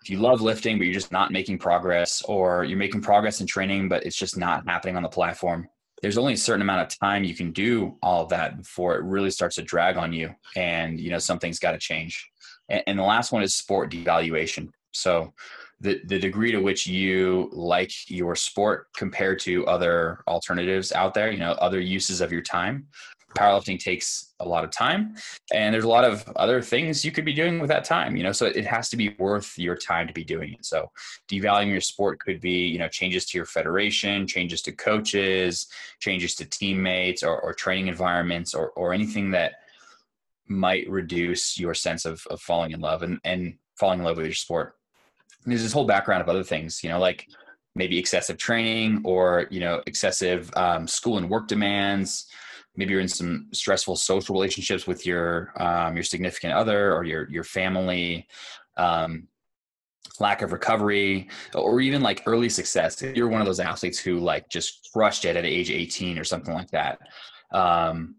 you love lifting but you're just not making progress, or you're making progress in training but it's just not happening on the platform, there's only a certain amount of time you can do all of that before it really starts to drag on you, and something's got to change. And the last one is sport devaluation. So the degree to which you like your sport compared to other alternatives out there, other uses of your time. Powerlifting takes a lot of time, and there's a lot of other things you could be doing with that time, so it has to be worth your time to be doing it. So devaluing your sport could be, changes to your federation, changes to coaches, changes to teammates, or training environments, or anything that might reduce your sense of falling in love and falling in love with your sport. And there's this whole background of other things, like maybe excessive training, or excessive school and work demands. Maybe you're in some stressful social relationships with your significant other, or your family. Lack of recovery, or even like early success. If you're one of those athletes who like just crushed it at age 18 or something like that, um,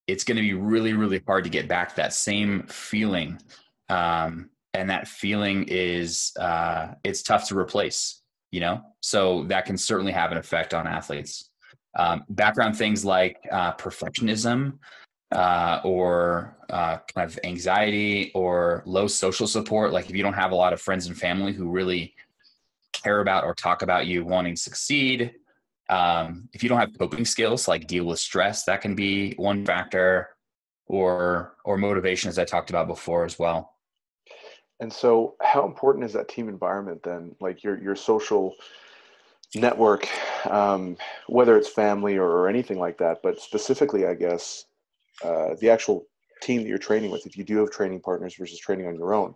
it's going to be really, really hard to get back to that same feeling. And that feeling is it's tough to replace, so that can certainly have an effect on athletes. Background things like perfectionism, or kind of anxiety, or low social support. Like, if you don't have a lot of friends and family who really care about or talk about you wanting to succeed, if you don't have coping skills, like deal with stress, that can be one factor, or motivation, as I talked about before as well. And so how important is that team environment then? Like your social network, whether it's family or anything like that, but specifically, I guess, the actual team that you're training with, if you do have training partners versus training on your own,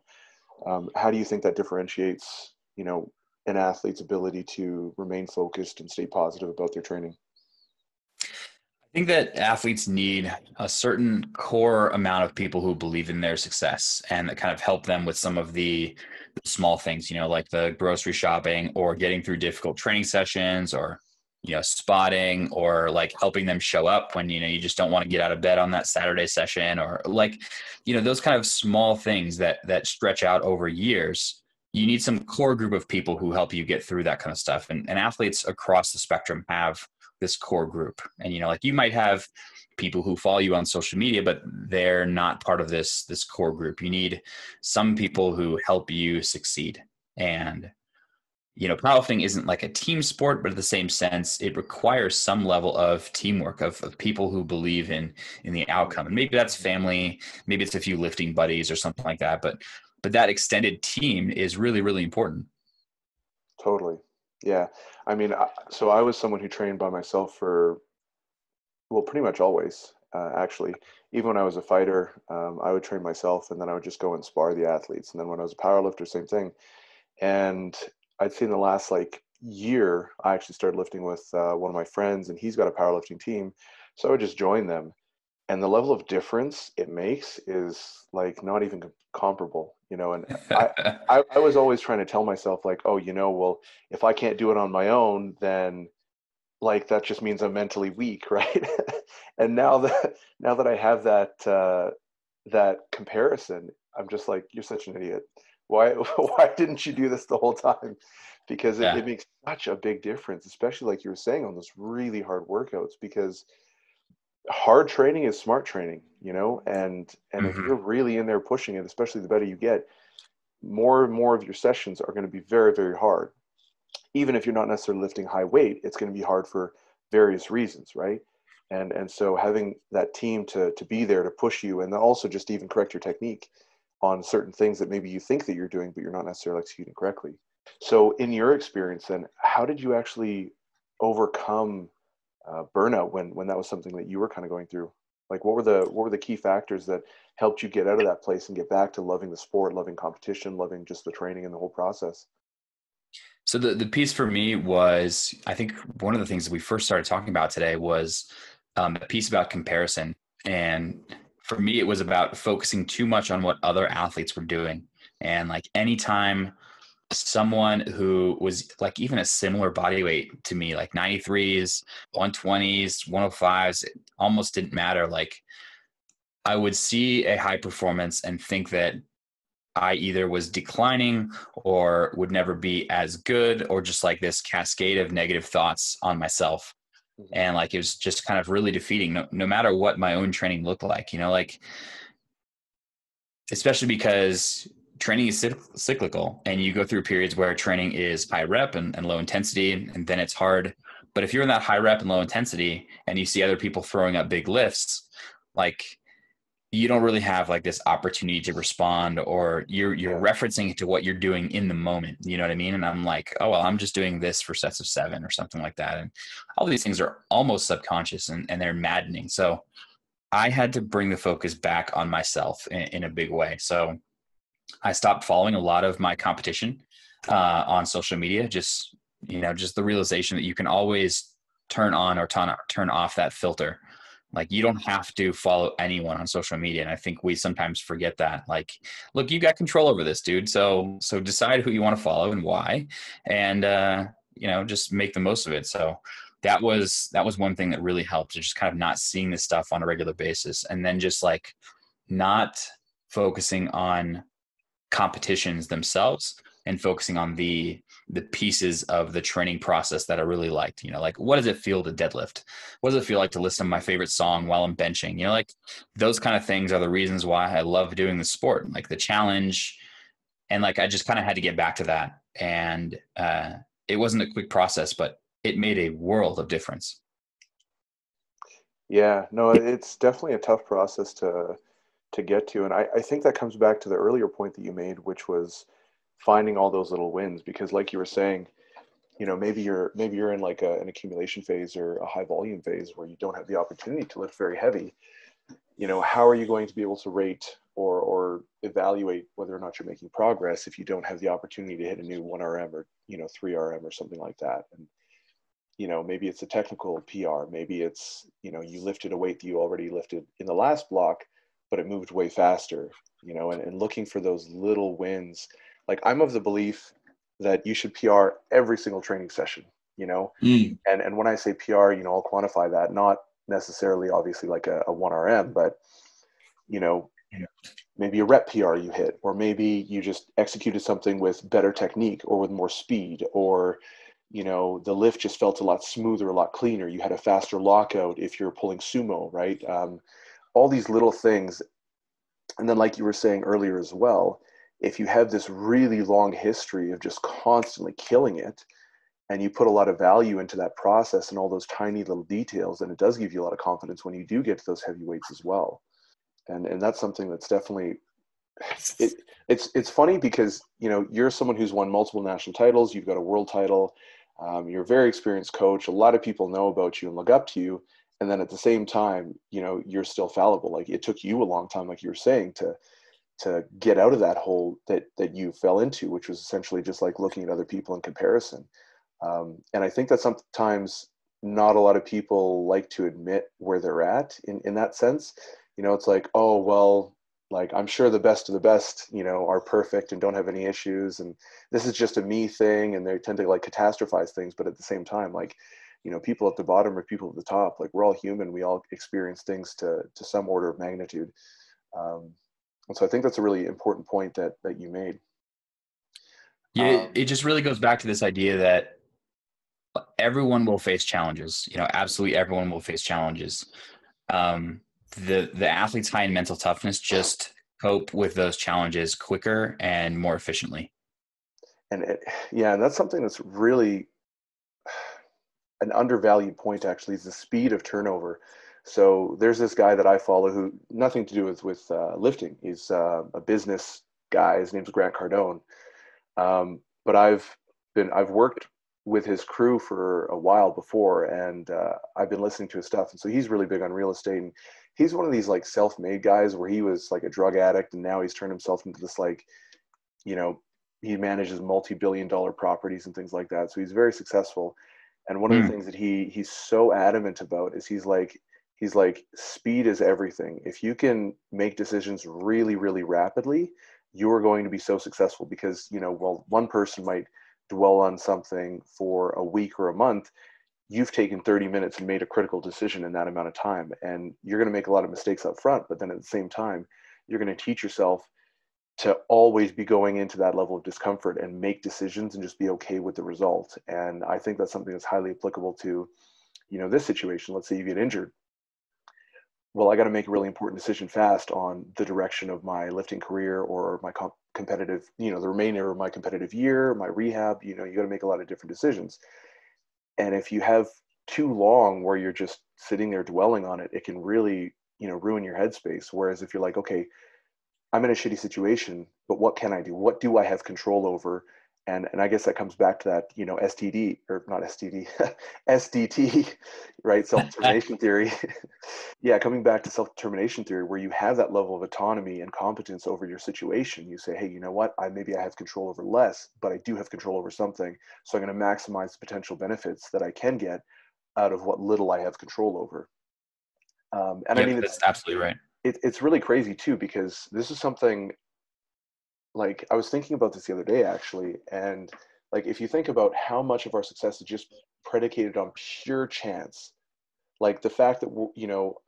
how do you think that differentiates, an athlete's ability to remain focused and stay positive about their training? I think that athletes need a certain core amount of people who believe in their success and that kind of help them with some of the small things, like the grocery shopping or getting through difficult training sessions or, spotting or like helping them show up when, you just don't want to get out of bed on that Saturday session or like, those kind of small things that stretch out over years. You need some core group of people who help you get through that kind of stuff. And athletes across the spectrum have this core group. And, like you might have people who follow you on social media, but they're not part of this core group. You need some people who help you succeed. And, powerlifting isn't like a team sport, but in the same sense, it requires some level of teamwork of people who believe in the outcome. And maybe that's family, maybe it's a few lifting buddies or something like that. But that extended team is really, really important. Totally. Yeah. I mean, so I was someone who trained by myself for, well, pretty much always, actually. Even when I was a fighter, I would train myself and then I would just go and spar the athletes. And then when I was a powerlifter, same thing. And I'd say in the last like year, I actually started lifting with one of my friends, and he's got a powerlifting team. So I would just join them, and the level of difference it makes is like not even comparable. And I, I was always trying to tell myself like, oh, well, if I can't do it on my own, then like that just means I'm mentally weak, right? And now that I have that comparison, I'm just like, you're such an idiot. Why why didn't you do this the whole time? Because it Yeah. makes such a big difference, especially like you were saying on those really hard workouts, because hard training is smart training, and if Hmm. you're really in there pushing it, especially the better you get, more and more of your sessions are going to be very, very hard. Even if you're not necessarily lifting high weight, it's going to be hard for various reasons, right? And so having that team to be there to push you, and then also just even correct your technique on certain things that maybe you think that you're doing, but you're not necessarily executing correctly. So in your experience, then, how did you actually overcome burnout when that was something that you were kind of going through? Like, what were the key factors that helped you get out of that place and get back to loving the sport, loving competition, loving just the training and the whole process? So the piece for me was, I think one of the things that we first started talking about today was a piece about comparison. And for me, it was about focusing too much on what other athletes were doing. And like anytime someone who was like even a similar body weight to me, like 93s, 120s, 105s, it almost didn't matter. Like I would see a high performance and think that I either was declining or would never be as good, or just like this cascade of negative thoughts on myself. Hmm. And like it was just kind of really defeating, no matter what my own training looked like, like especially because training is cyclical and you go through periods where training is high rep and low intensity, and then it's hard. But if you're in that high rep and low intensity and you see other people throwing up big lifts, like you don't really have like this opportunity to respond, or you're Yeah. referencing it to what you're doing in the moment. You know what I mean? And I'm like, oh, well, I'm just doing this for sets of 7 or something like that. And all these things are almost subconscious and they're maddening. So I had to bring the focus back on myself in a big way. So I stopped following a lot of my competition on social media. Just the realization that you can always turn on or turn off that filter. Like you don't have to follow anyone on social media, and I think we sometimes forget that. Like, look, you got control over this, dude. So decide who you want to follow and why, and just make the most of it. So that was one thing that really helped, just kind of not seeing this stuff on a regular basis, and then just like not focusing on competitions themselves and focusing on the pieces of the training process that I really liked. Like what does it feel to deadlift? What does it feel like to listen to my favorite song while I'm benching? Like those kind of things are the reasons why I love doing the sport, like the challenge. And like I just kind of had to get back to that. And it wasn't a quick process, but it made a world of difference. Yeah, no, it's definitely a tough process to get to. And I think that comes back to the earlier point that you made, which was finding all those little wins. Because like you were saying, maybe you're in like an accumulation phase or a high volume phase where you don't have the opportunity to lift very heavy. how are you going to be able to rate or evaluate whether or not you're making progress if you don't have the opportunity to hit a new 1 RM or 3 RM or something like that? And maybe it's a technical PR, maybe it's you lifted a weight that you already lifted in the last block, but it moved way faster. And looking for those little wins. Like, I'm of the belief that you should PR every single training session. Mm. And when I say PR, I'll quantify that, not necessarily obviously like a 1 RM, but you know, maybe a rep PR you hit, or maybe you just executed something with better technique or with more speed, or the lift just felt a lot smoother, a lot cleaner. You had a faster lockout if you're pulling sumo, right? All these little things. And then, like you were saying earlier as well, if you have this really long history of just constantly killing it, and you put a lot of value into that process and all those tiny little details, then it does give you a lot of confidence when you do get to those heavy weights as well. And that's something that's definitely it's funny because you're someone who's won multiple national titles. You've got a world title. You're a very experienced coach. A lot of people know about you and look up to you. And then at the same time, you're still fallible. Like, it took you a long time, like you were saying, to get out of that hole that you fell into, which was essentially just like looking at other people in comparison. And I think that sometimes not a lot of people like to admit where they're at in that sense. It's like, oh, well, like, I'm sure the best of the best, are perfect and don't have any issues. And this is just a me thing. And they tend to like catastrophize things. But at the same time, like, people at the bottom or people at the top, like, we're all human. We all experience things to some order of magnitude. And so I think that's a really important point that you made. Yeah, it just really goes back to this idea that everyone will face challenges. Absolutely everyone will face challenges. The athletes high in mental toughness just cope with those challenges quicker and more efficiently. And yeah, and that's something that's really an undervalued point, actually, is the speed of turnover. So there's this guy that I follow who nothing to do with lifting. He's a business guy. His name's Grant Cardone. But I've worked with his crew for a while before, and I've been listening to his stuff. And so he's really big on real estate, and he's one of these like self-made guys where he was like a drug addict, and now he's turned himself into this, like, you know, he manages multi-billion-dollar properties and things like that. So he's very successful. And one of the Mm. things that he's so adamant about is he's like speed is everything. If you can make decisions really, really rapidly, you are going to be so successful, because well, one person might dwell on something for a week or a month. You've taken 30 minutes and made a critical decision in that amount of time, and you're going to make a lot of mistakes up front, but then at the same time, you're going to teach yourself to always be going into that level of discomfort and make decisions and just be okay with the result. And I think that's something that's highly applicable to this situation. Let's say you get injured. Well, I got to make a really important decision fast on the direction of my lifting career or my competitive, the remainder of my competitive year, my rehab. You got to make a lot of different decisions. And if you have too long where you're just sitting there dwelling on it, it can really, ruin your headspace. Whereas if you're like, okay, I'm in a shitty situation, but what can I do? What do I have control over? And I guess that comes back to that, STD, or not STD, SDT, right? Self-determination theory. Yeah, coming back to self-determination theory, where you have that level of autonomy and competence over your situation. You say, hey, you know what? Maybe I have control over less, but I do have control over something. So I'm going to maximize the potential benefits that I can get out of what little I have control over. And I Yep, mean, that's absolutely right. it's really crazy too, because this is something, like, I was thinking about this the other day, actually. And like, if you think about how much of our success is just predicated on pure chance, like the fact that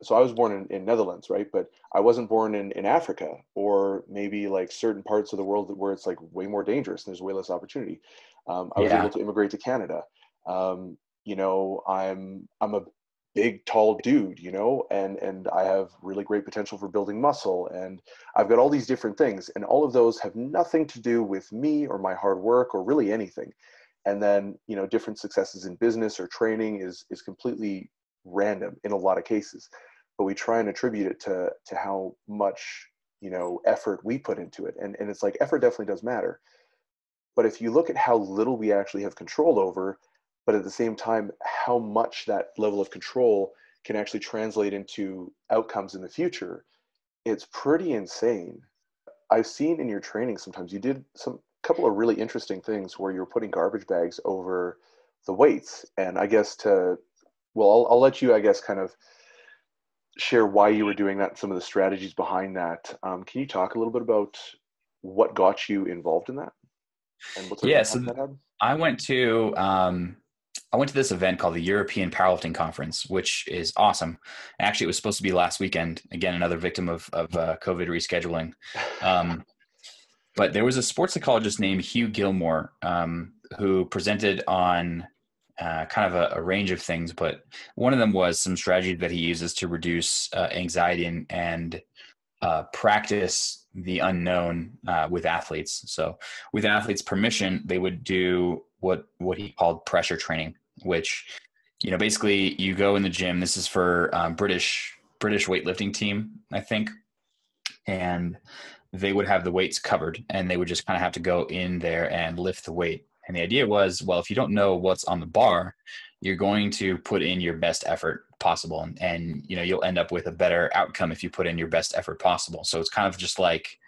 so I was born in Netherlands, right? But I wasn't born in Africa, or maybe like certain parts of the world where it's like way more dangerous and there's way less opportunity. I was able Yeah. to immigrate to Canada. I'm a big tall dude, and I have really great potential for building muscle, and I've got all these different things, and all of those have nothing to do with me or my hard work or really anything. And then different successes in business or training is completely random in a lot of cases, but we try and attribute it to how much effort we put into it. And it's like, effort definitely does matter, but if you look at how little we actually have control over, but at the same time how much that level of control can actually translate into outcomes in the future, it's pretty insane. I've seen in your training sometimes you did some couple of really interesting things where you were putting garbage bags over the weights. And I guess I'll let you, I guess, kind of share why you were doing that and some of the strategies behind that. Can you talk a little bit about what got you involved in that and what sort of Yeah, so impact that had? I went to um, I went to this event called the European Powerlifting Conference, which is awesome. Actually, it was supposed to be last weekend. Again, another victim of COVID rescheduling. Um, but there was a sports psychologist named Hugh Gilmore who presented on kind of a range of things, but one of them was some strategies that he uses to reduce anxiety and practice the unknown with athletes. So, with athletes' permission, they would do what he called pressure training, which basically you go in the gym. This is for British weightlifting team, I think, and they would have the weights covered, and they would just kind of have to go in there and lift the weight. And the idea was, well, if you don't know what's on the bar, you're going to put in your best effort possible, and you'll end up with a better outcome if you put in your best effort possible. So it's kind of just like,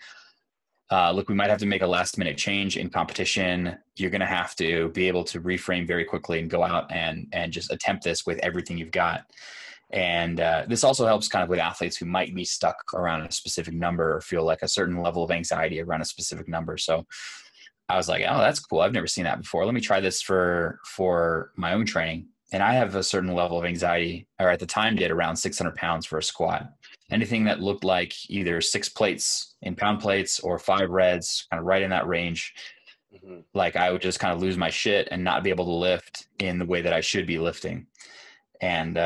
look, we might have to make a last minute change in competition. You're going to have to be able to reframe very quickly and go out and just attempt this with everything you've got. And this also helps kind of with athletes who might be stuck around a specific number or feel like a certain level of anxiety around a specific number. So I was like, oh, that's cool. I've never seen that before. Let me try this for my own training. And I have a certain level of anxiety, or at the time did, around 600 pounds for a squat. Anything that looked like either 6 plates in pound plates or 5 reds, kind of right in that range, Hmm. like I would just kind of lose my shit and not be able to lift in the way that I should be lifting. And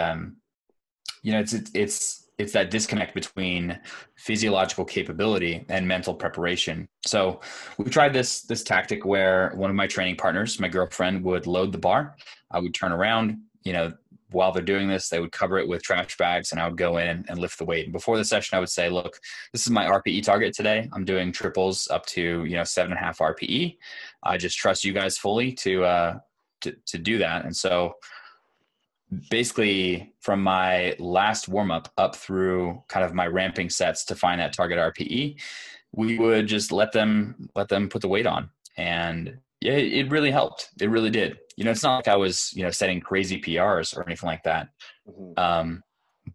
it's that disconnect between physiological capability and mental preparation. So we tried this tactic where one of my training partners, my girlfriend, would load the bar. I would turn around, while they're doing this, they would cover it with trash bags, and I would go in and lift the weight. And before the session, I would say, look, this is my RPE target today. I'm doing triples up to 7.5 RPE. I just trust you guys fully to do that. And so basically from my last warm-up up through kind of my ramping sets to find that target RPE, we would just let them put the weight on. And yeah, it really helped. It really did. It's not like I was, setting crazy PRs or anything like that. Hmm.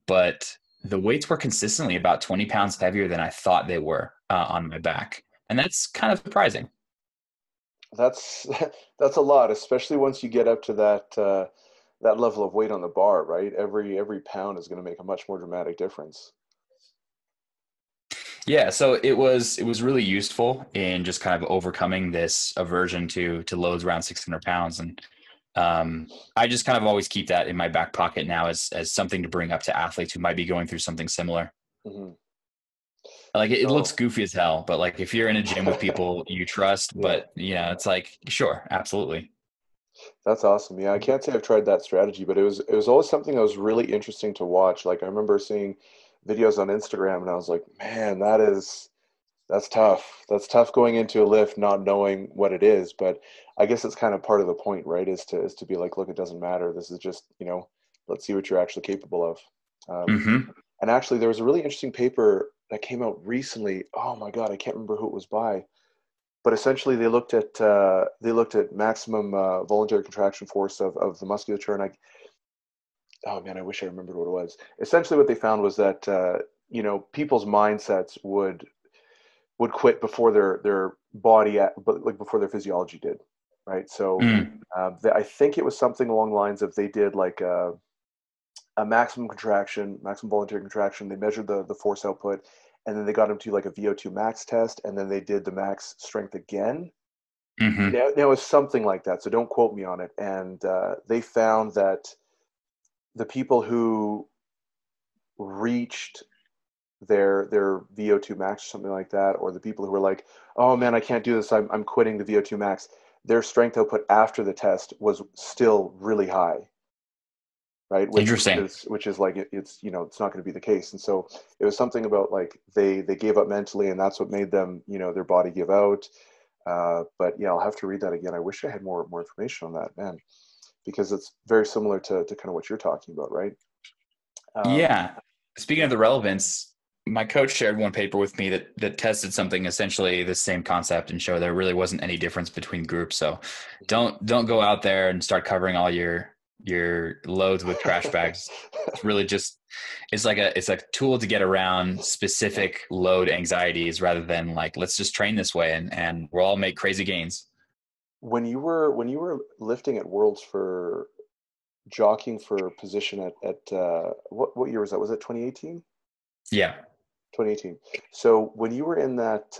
But the weights were consistently about 20 pounds heavier than I thought they were on my back. And that's kind of surprising. That's that's a lot, especially once you get up to that level of weight on the bar, right? Every pound is going to make a much more dramatic difference. Yeah, so it was really useful in just kind of overcoming this aversion to loads around 600 pounds, and I just kind of always keep that in my back pocket now as something to bring up to athletes who might be going through something similar. Hmm. Like it looks No. goofy as hell, but like if you're in a gym with people you trust, Yeah. but it's like sure, absolutely. That's awesome. Yeah, I can't say I've tried that strategy, but it was always something that was really interesting to watch. Like I remember seeing videos on Instagram and I was like, man, that's tough. That's tough going into a lift not knowing what it is. But I guess it's kind of part of the point, right? Is to be like, look, it doesn't matter. This is just, let's see what you're actually capable of. Hmm. And actually there was a really interesting paper that came out recently. Oh my God, I can't remember who it was by, but essentially they looked at maximum voluntary contraction force of the musculature, and oh man, I wish I remembered what it was. Essentially, what they found was that people's mindsets would quit before their body, but like before their physiology did, right? So Mm. I think it was something along the lines of they did like a maximum contraction, maximum voluntary contraction. They measured the force output, and then they got them to like a VO2 max test, and then they did the max strength again. Hmm. Now it's something like that, so don't quote me on it. And they found that the people who reached their VO2 max or something like that, or the people who were like, "Oh man, I can't do this. I'm quitting the VO2 max." Their strength output after the test was still really high, right? Interesting. Which is like it's it's not going to be the case. And so it was something about like they gave up mentally, and that's what made them their body give out. But yeah, I'll have to read that again. I wish I had more information on that, man, because it's very similar to kind of what you're talking about, right? Um, Yeah. Speaking of yeah. the relevance, my coach shared one paper with me that tested something essentially the same concept and showed there really wasn't any difference between groups. So Mhm. don't go out there and start covering all your loads with trash bags. It's really just it's a tool to get around specific load anxieties rather than like let's just train this way and we'll all make crazy gains. When you were lifting at Worlds for jockeying for position at what year was that? Was it 2018? Yeah. 2018. So when you were in that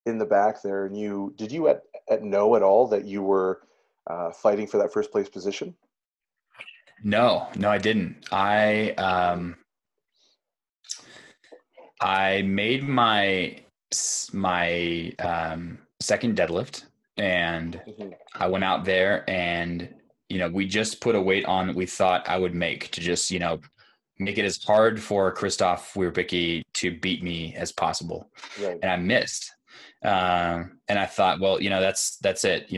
in the back there, and you did you at know at all that you were fighting for that first place position? No, no, I didn't. I made my second deadlift, and Hmm. I went out there, and we just put a weight on that we thought I would make to just make it as hard for Christoph Wierbicki to beat me as possible, Right. and I missed. And I thought, well, that's it.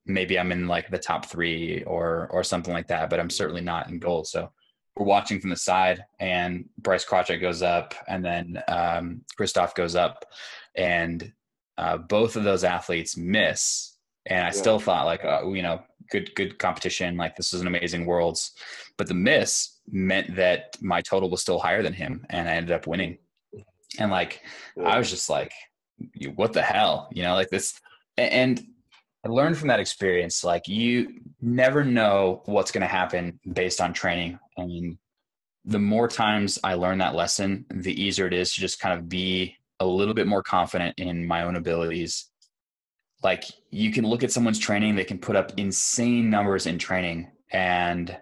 Maybe I'm in like the top three or something like that, but I'm Mhm. certainly not in gold. So we're watching from the side, and Bryce Krawczyk goes up, and then Christoph goes up, and both of those athletes miss. And I Yeah. still thought like, good competition. Like this is an amazing worlds, but the miss meant that my total was still higher than him, and I ended up Mhm. winning. And like, I Yeah. was just like, what the hell, like this. And I learned from that experience, like you never know what's going to happen based on training. I mean, the more times I learn that lesson, the easier it is to just kind of be a little bit more confident in my own abilities. Like you can look at someone's training, they can put up insane numbers in training, and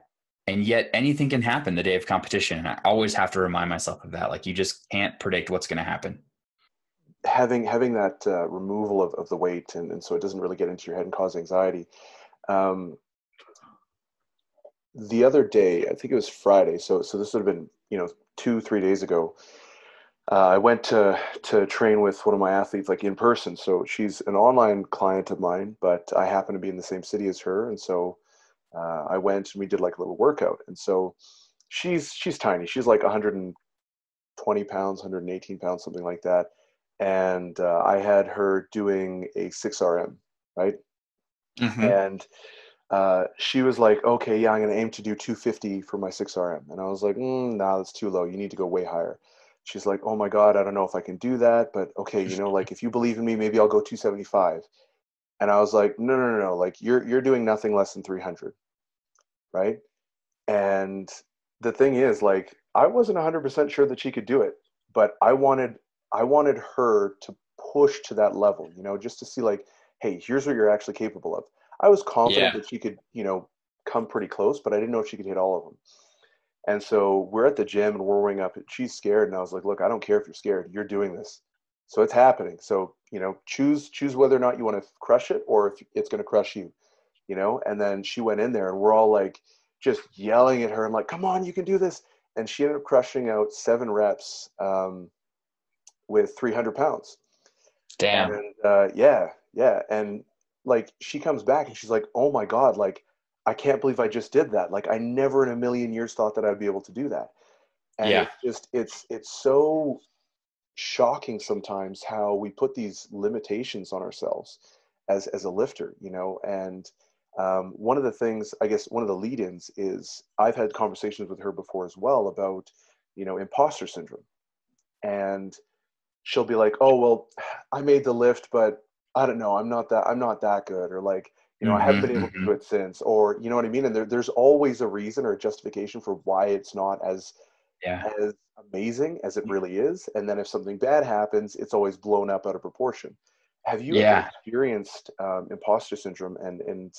yet anything can happen the day of competition. And I always have to remind myself of that. Like you just can't predict what's going to happen. Having that removal of the weight, and so it doesn't really get into your head and cause anxiety. Um, the other day, I think it was Friday, so this would have been 2 3 days ago. I went to train with one of my athletes, like in person. So she's an online client of mine, but I happen to be in the same city as her, and so I went and we did like a little workout. And so she's tiny. She's like 120 pounds, 118 pounds, something like that. And I had her doing a 6 RM, right? Mm-hmm. And she was like, okay, yeah, I'm going to aim to do 250 for my 6 RM. And I was like, nah, that's too low. You need to go way higher. She's like, oh my God, I don't know if I can do that. But okay, like if you believe in me, maybe I'll go 275. And I was like, no, no, no, no. Like you're doing nothing less than 300, right? And the thing is, like, I wasn't 100% sure that she could do it, but I wanted her to push to that level, just to see like, hey, here's what you're actually capable of. I was confident Yeah. that she could, come pretty close, but I didn't know if she could hit all of them. And so we're at the gym and we're warming up. She's scared, and I was like, look, I don't care if you're scared. You're doing this, so it's happening. So choose whether or not you want to crush it or if it's going to crush you. And then she went in there, and we're all like just yelling at her. I'm like, come on, you can do this. And she ended up crushing out 7 reps with 300 pounds. Damn. And yeah, yeah. And like she comes back and she's like, oh my God, like I can't believe I just did that. Like I never in a million years thought that I'd be able to do that. And Yeah. it's just it's so shocking sometimes how we put these limitations on ourselves as a lifter, and one of the things, I guess, one of the lead-ins is I've had conversations with her before as well about, imposter syndrome. And she'll be like, oh, well, I made the lift, but I don't know, I'm not that good. Or like, I haven't been Mm-hmm. able to do Mm-hmm. it since, or you know what I mean? And there's always a reason or a justification for why it's not Yeah. as amazing as it really is. And then if something bad happens, it's always blown up out of proportion. Have you ever Yeah. experienced imposter syndrome? And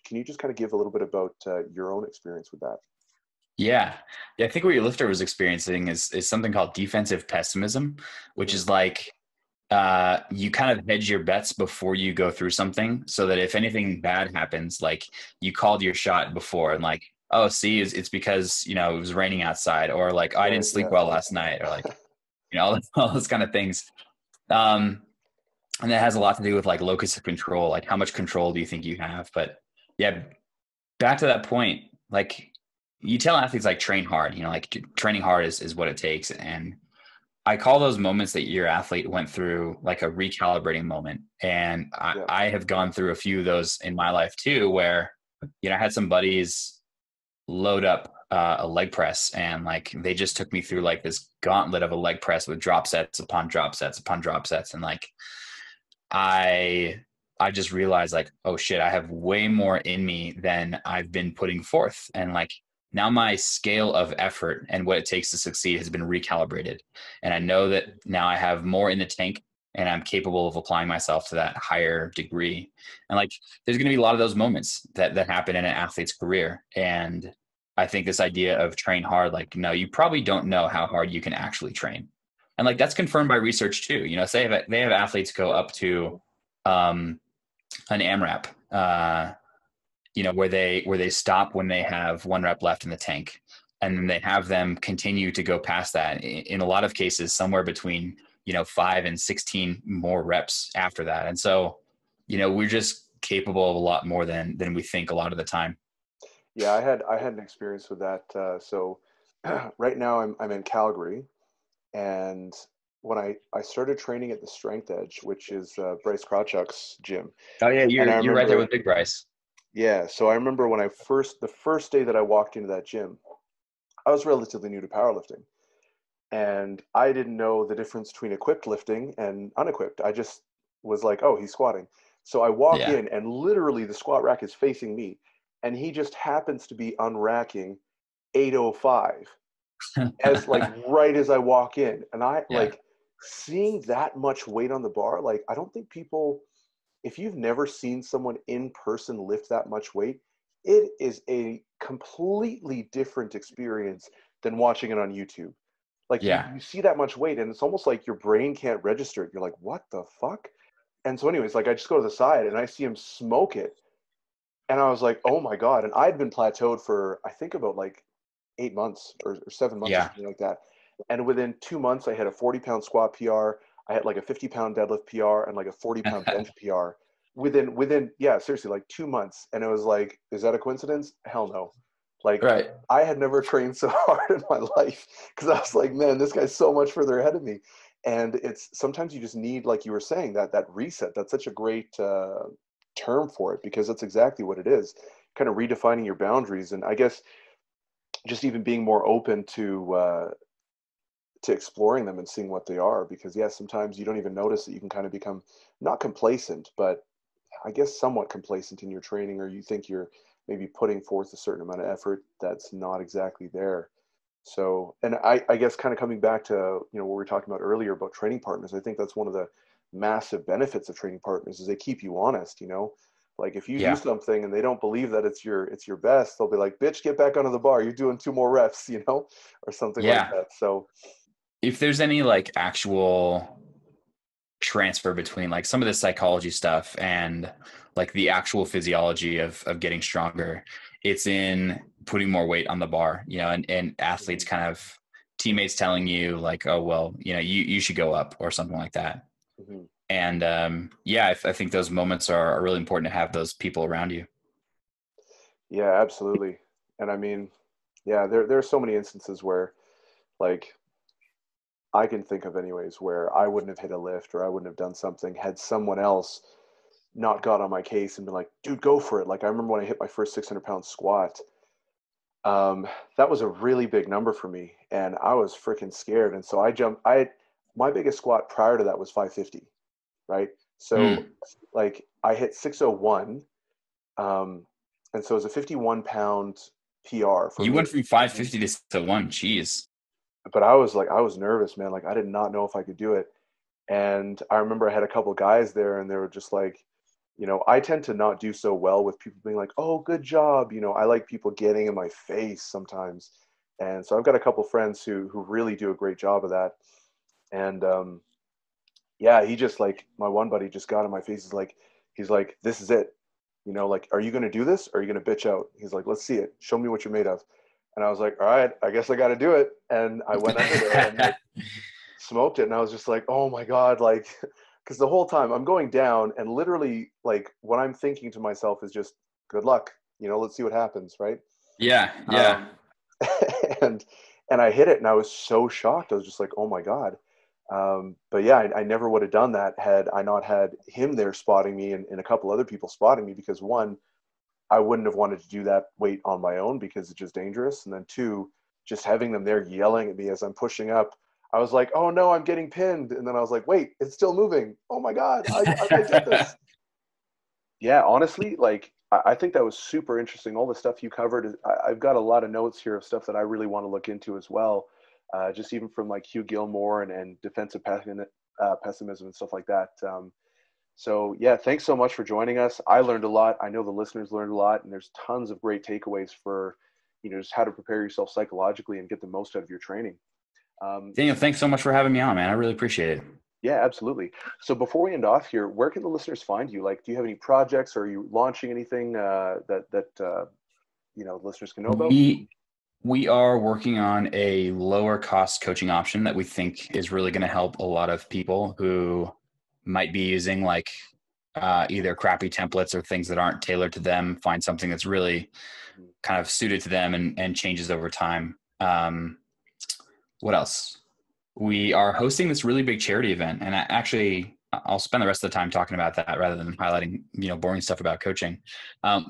can you just kind of give a little bit about your own experience with that? Yeah. Yeah. I think what your lifter was experiencing is something called defensive pessimism, which Hmm. is like you kind of hedge your bets before you go through something so that if anything bad happens, like you called your shot before and like, oh, see, it's because, it was raining outside or like, oh, I didn't Right. sleep Yeah. well last night or like, all those kind of things. Um, and that has a lot to do with like locus of control, like how much control do you think you have? But yeah, back to that point, like you tell athletes like train hard, like training hard is what it takes. And I call those moments that your athlete went through like a recalibrating moment. And Yeah. I have gone through a few of those in my life too, where, I had some buddies load up a leg press, and like they just took me through like this gauntlet of a leg press with drop sets upon drop sets upon drop sets. And like, I I just realized like, oh shit, I have way more in me than I've been putting forth. And like now my scale of effort and what it takes to succeed has been recalibrated. And I know that now I have more in the tank and I'm capable of applying myself to that higher degree. And like there's going to be a lot of those moments that happen in an athlete's career. And I think this idea of train hard, like, no, you probably don't know how hard you can actually train. And like that's confirmed by research too. Say they have athletes go up to um, an AMRAP, where they stop when they have one rep left in the tank, and then they have them continue to go past that. In a lot of cases, somewhere between 5 and 16 more reps after that. And so, we're just capable of a lot more than we think a lot of the time. Yeah, I had an experience with that. So right now I'm in Calgary, and when I started training at the Strength Edge, which is Bryce Krawchuk's gym, Oh yeah, and I you're right there remember, with Big Bryce. yeah, so I remember when the first day that I walked into that gym, I was relatively new to powerlifting, and I didn't know the difference between equipped lifting and unequipped. I just was like, oh, he's squatting. So I walk Yeah. in, and literally the squat rack is facing me, and he just happens to be unracking 805 as like right as I walk in. And I Yeah. like seeing that much weight on the bar. Like, I don't think people, if you've never seen someone in person lift that much weight, it is a completely different experience than watching it on YouTube. Like Yeah. you see that much weight and it's almost like your brain can't register it. You're like, what the fuck? And so anyways, like I just go to the side and I see him smoke it. And I was like, oh my God. And I'd been plateaued for, I think about like 8 months or 7 months or Yeah. something like that. And within 2 months, I had a 40-pound squat PR. I had like a 50-pound deadlift PR and like a 40-pound bench PR within, yeah, seriously, like 2 months. And it was like, is that a coincidence? Hell no. Like Right. I had never trained so hard in my life because I was like, man, this guy's so much further ahead of me. And it's sometimes you just need, like you were saying, that reset. That's such a great term for it because that's exactly what it is. Kind of redefining your boundaries, and I guess just even being more open to exploring them and seeing what they are. Because yeah, sometimes you don't even notice that you can kind of become not complacent, but I guess somewhat complacent in your training, or you think you're maybe putting forth a certain amount of effort that's not exactly there. So, and I guess kind of coming back to what we were talking about earlier about training partners, I think that's one of the massive benefits of training partners is they keep you honest. Like if you do Yeah. something and they don't believe that it's your best, they'll be like, "Bitch, get back onto the bar. You're doing 2 more reps," or something like Yeah. that. So, If there's any like actual transfer between like some of the psychology stuff and like the actual physiology of getting stronger, it's in putting more weight on the bar, and athletes mhm, kind of teammates telling you like, oh well, you should go up or something like that. mhm. And yeah, I think those moments are really important to have those people around you. Yeah, absolutely. And I mean, yeah, there are so many instances where like I can think of anyways where I wouldn't have hit a lift or I wouldn't have done something had someone else not got on my case and been like, dude, go for it. Like I remember when I hit my first 600-pound squat, um, that was a really big number for me, and I was freaking scared. And so I jumped. My biggest squat prior to that was 550, right? So Mm. like I hit 601, um, and so it was a 51-pound PR for You me. went from 550 to one. Jeez. But I was nervous, man. Like I did not know if I could do it. And I remember I had a couple guys there, and they were just like, I tend to not do so well with people being like, "Oh, good job." I like people getting in my face sometimes, and so I've got a couple friends who really do a great job of that. And yeah, he just like my one buddy just got in my face. He's like, "This is it." Like, are you going to do this? Or are you going to bitch out? He's like, let's see it. Show me what you're made of. And I was like, all right, I guess I got to do it. And I went under there and like smoked it. And I was just like, oh my God, like, because the whole time I'm going down and literally like what I'm thinking to myself is just good luck. Let's see what happens. Right. Yeah. Um, Yeah. and I hit it, and I was so shocked. I was just like, oh my God. But yeah, I never would have done that had I not had him there spotting me, and a couple other people spotting me, because one, I wouldn't have wanted to do that weight on my own because it's just dangerous. And then two, just having them there yelling at me as I'm pushing up, I was like, oh no, I'm getting pinned. And then I was like, wait, it's still moving. Oh my God, I did this. Yeah, honestly, like I think that was super interesting. All the stuff you covered, I've got a lot of notes here of stuff that I really want to look into as well. Just even from like Hugh Gilmore and defensive pessimism and stuff like that. So yeah, thanks so much for joining us. I learned a lot. I know the listeners learned a lot, and there's tons of great takeaways for, just how to prepare yourself psychologically and get the most out of your training. Daniel, thanks so much for having me on, man. I really appreciate it. Yeah, absolutely. So before we end off here, where can the listeners find you? Like, do you have any projects, or are you launching anything that listeners can know about? We are working on a lower cost coaching option that we think is really going to help a lot of people who might be using like either crappy templates or things that aren't tailored to them, find something that's really kind of suited to them and changes over time. What else? We are hosting this really big charity event, and I'll spend the rest of the time talking about that rather than highlighting, boring stuff about coaching.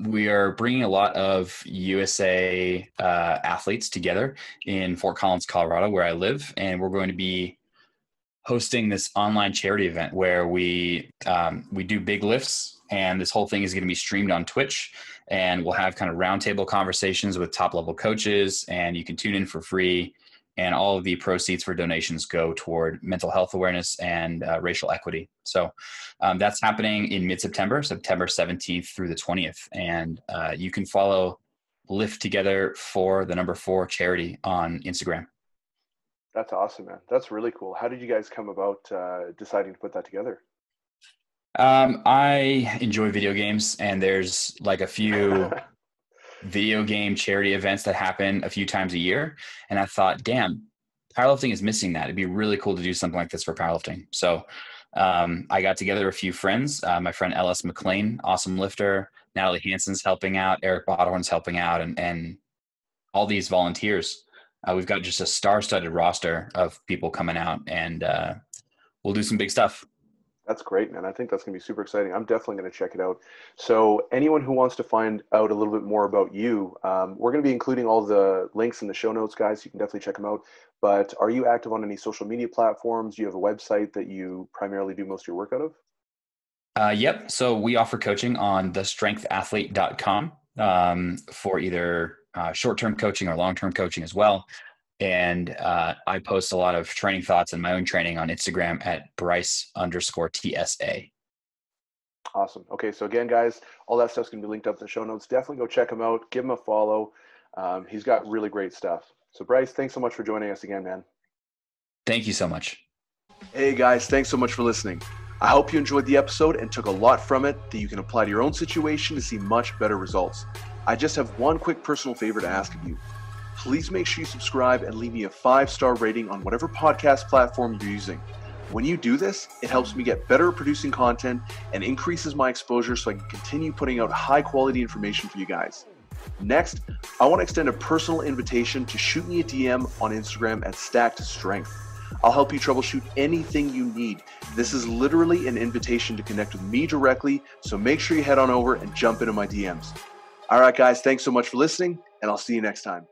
We are bringing a lot of USA athletes together in Fort Collins, Colorado, where I live, and we're going to be hosting this online charity event where we do big lifts, and this whole thing is going to be streamed on Twitch, and we'll have kind of roundtable conversations with top level coaches, and you can tune in for free. And all of the proceeds for donations go toward mental health awareness and racial equity. So that's happening in mid-September, September 17th through the 20th. And you can follow Lift Together for the number 4 charity on Instagram. That's awesome, man. That's really cool. How did you guys come about deciding to put that together? I enjoy video games, and there's like a few video game charity events that happen a few times a year. And I thought, damn, powerlifting is missing that. It'd be really cool to do something like this for powerlifting. So I got together a few friends, my friend Ellis McLean, awesome lifter, Natalie Hansen's helping out, Eric Botthorn's helping out, and all these volunteers. We've got just a star-studded roster of people coming out, and we'll do some big stuff. That's great, man. I think that's going to be super exciting. I'm definitely going to check it out. So anyone who wants to find out a little bit more about you, we're going to be including all the links in the show notes, guys. You can definitely check them out. But are you active on any social media platforms? Do you have a website that you primarily do most of your work out of? Yep. So we offer coaching on thestrengthathlete.com for either short-term coaching or long-term coaching as well. And I post a lot of training thoughts and my own training on Instagram at Bryce_TSA. Awesome. Okay. So again, guys, all that stuff's going to be linked up in the show notes. Definitely go check him out. Give him a follow. He's got really great stuff. So Bryce, thanks so much for joining us again, man. Thank you so much. Hey guys, thanks so much for listening. I hope you enjoyed the episode and took a lot from it that you can apply to your own situation to see much better results. I just have one quick personal favor to ask of you. Please make sure you subscribe and leave me a 5-star rating on whatever podcast platform you're using. When you do this, it helps me get better at producing content and increases my exposure so I can continue putting out high quality information for you guys. Next, I want to extend a personal invitation to shoot me a DM on Instagram at Stacked Strength. I'll help you troubleshoot anything you need. This is literally an invitation to connect with me directly, so make sure you head on over and jump into my DMs. All right, guys, thanks so much for listening, and I'll see you next time.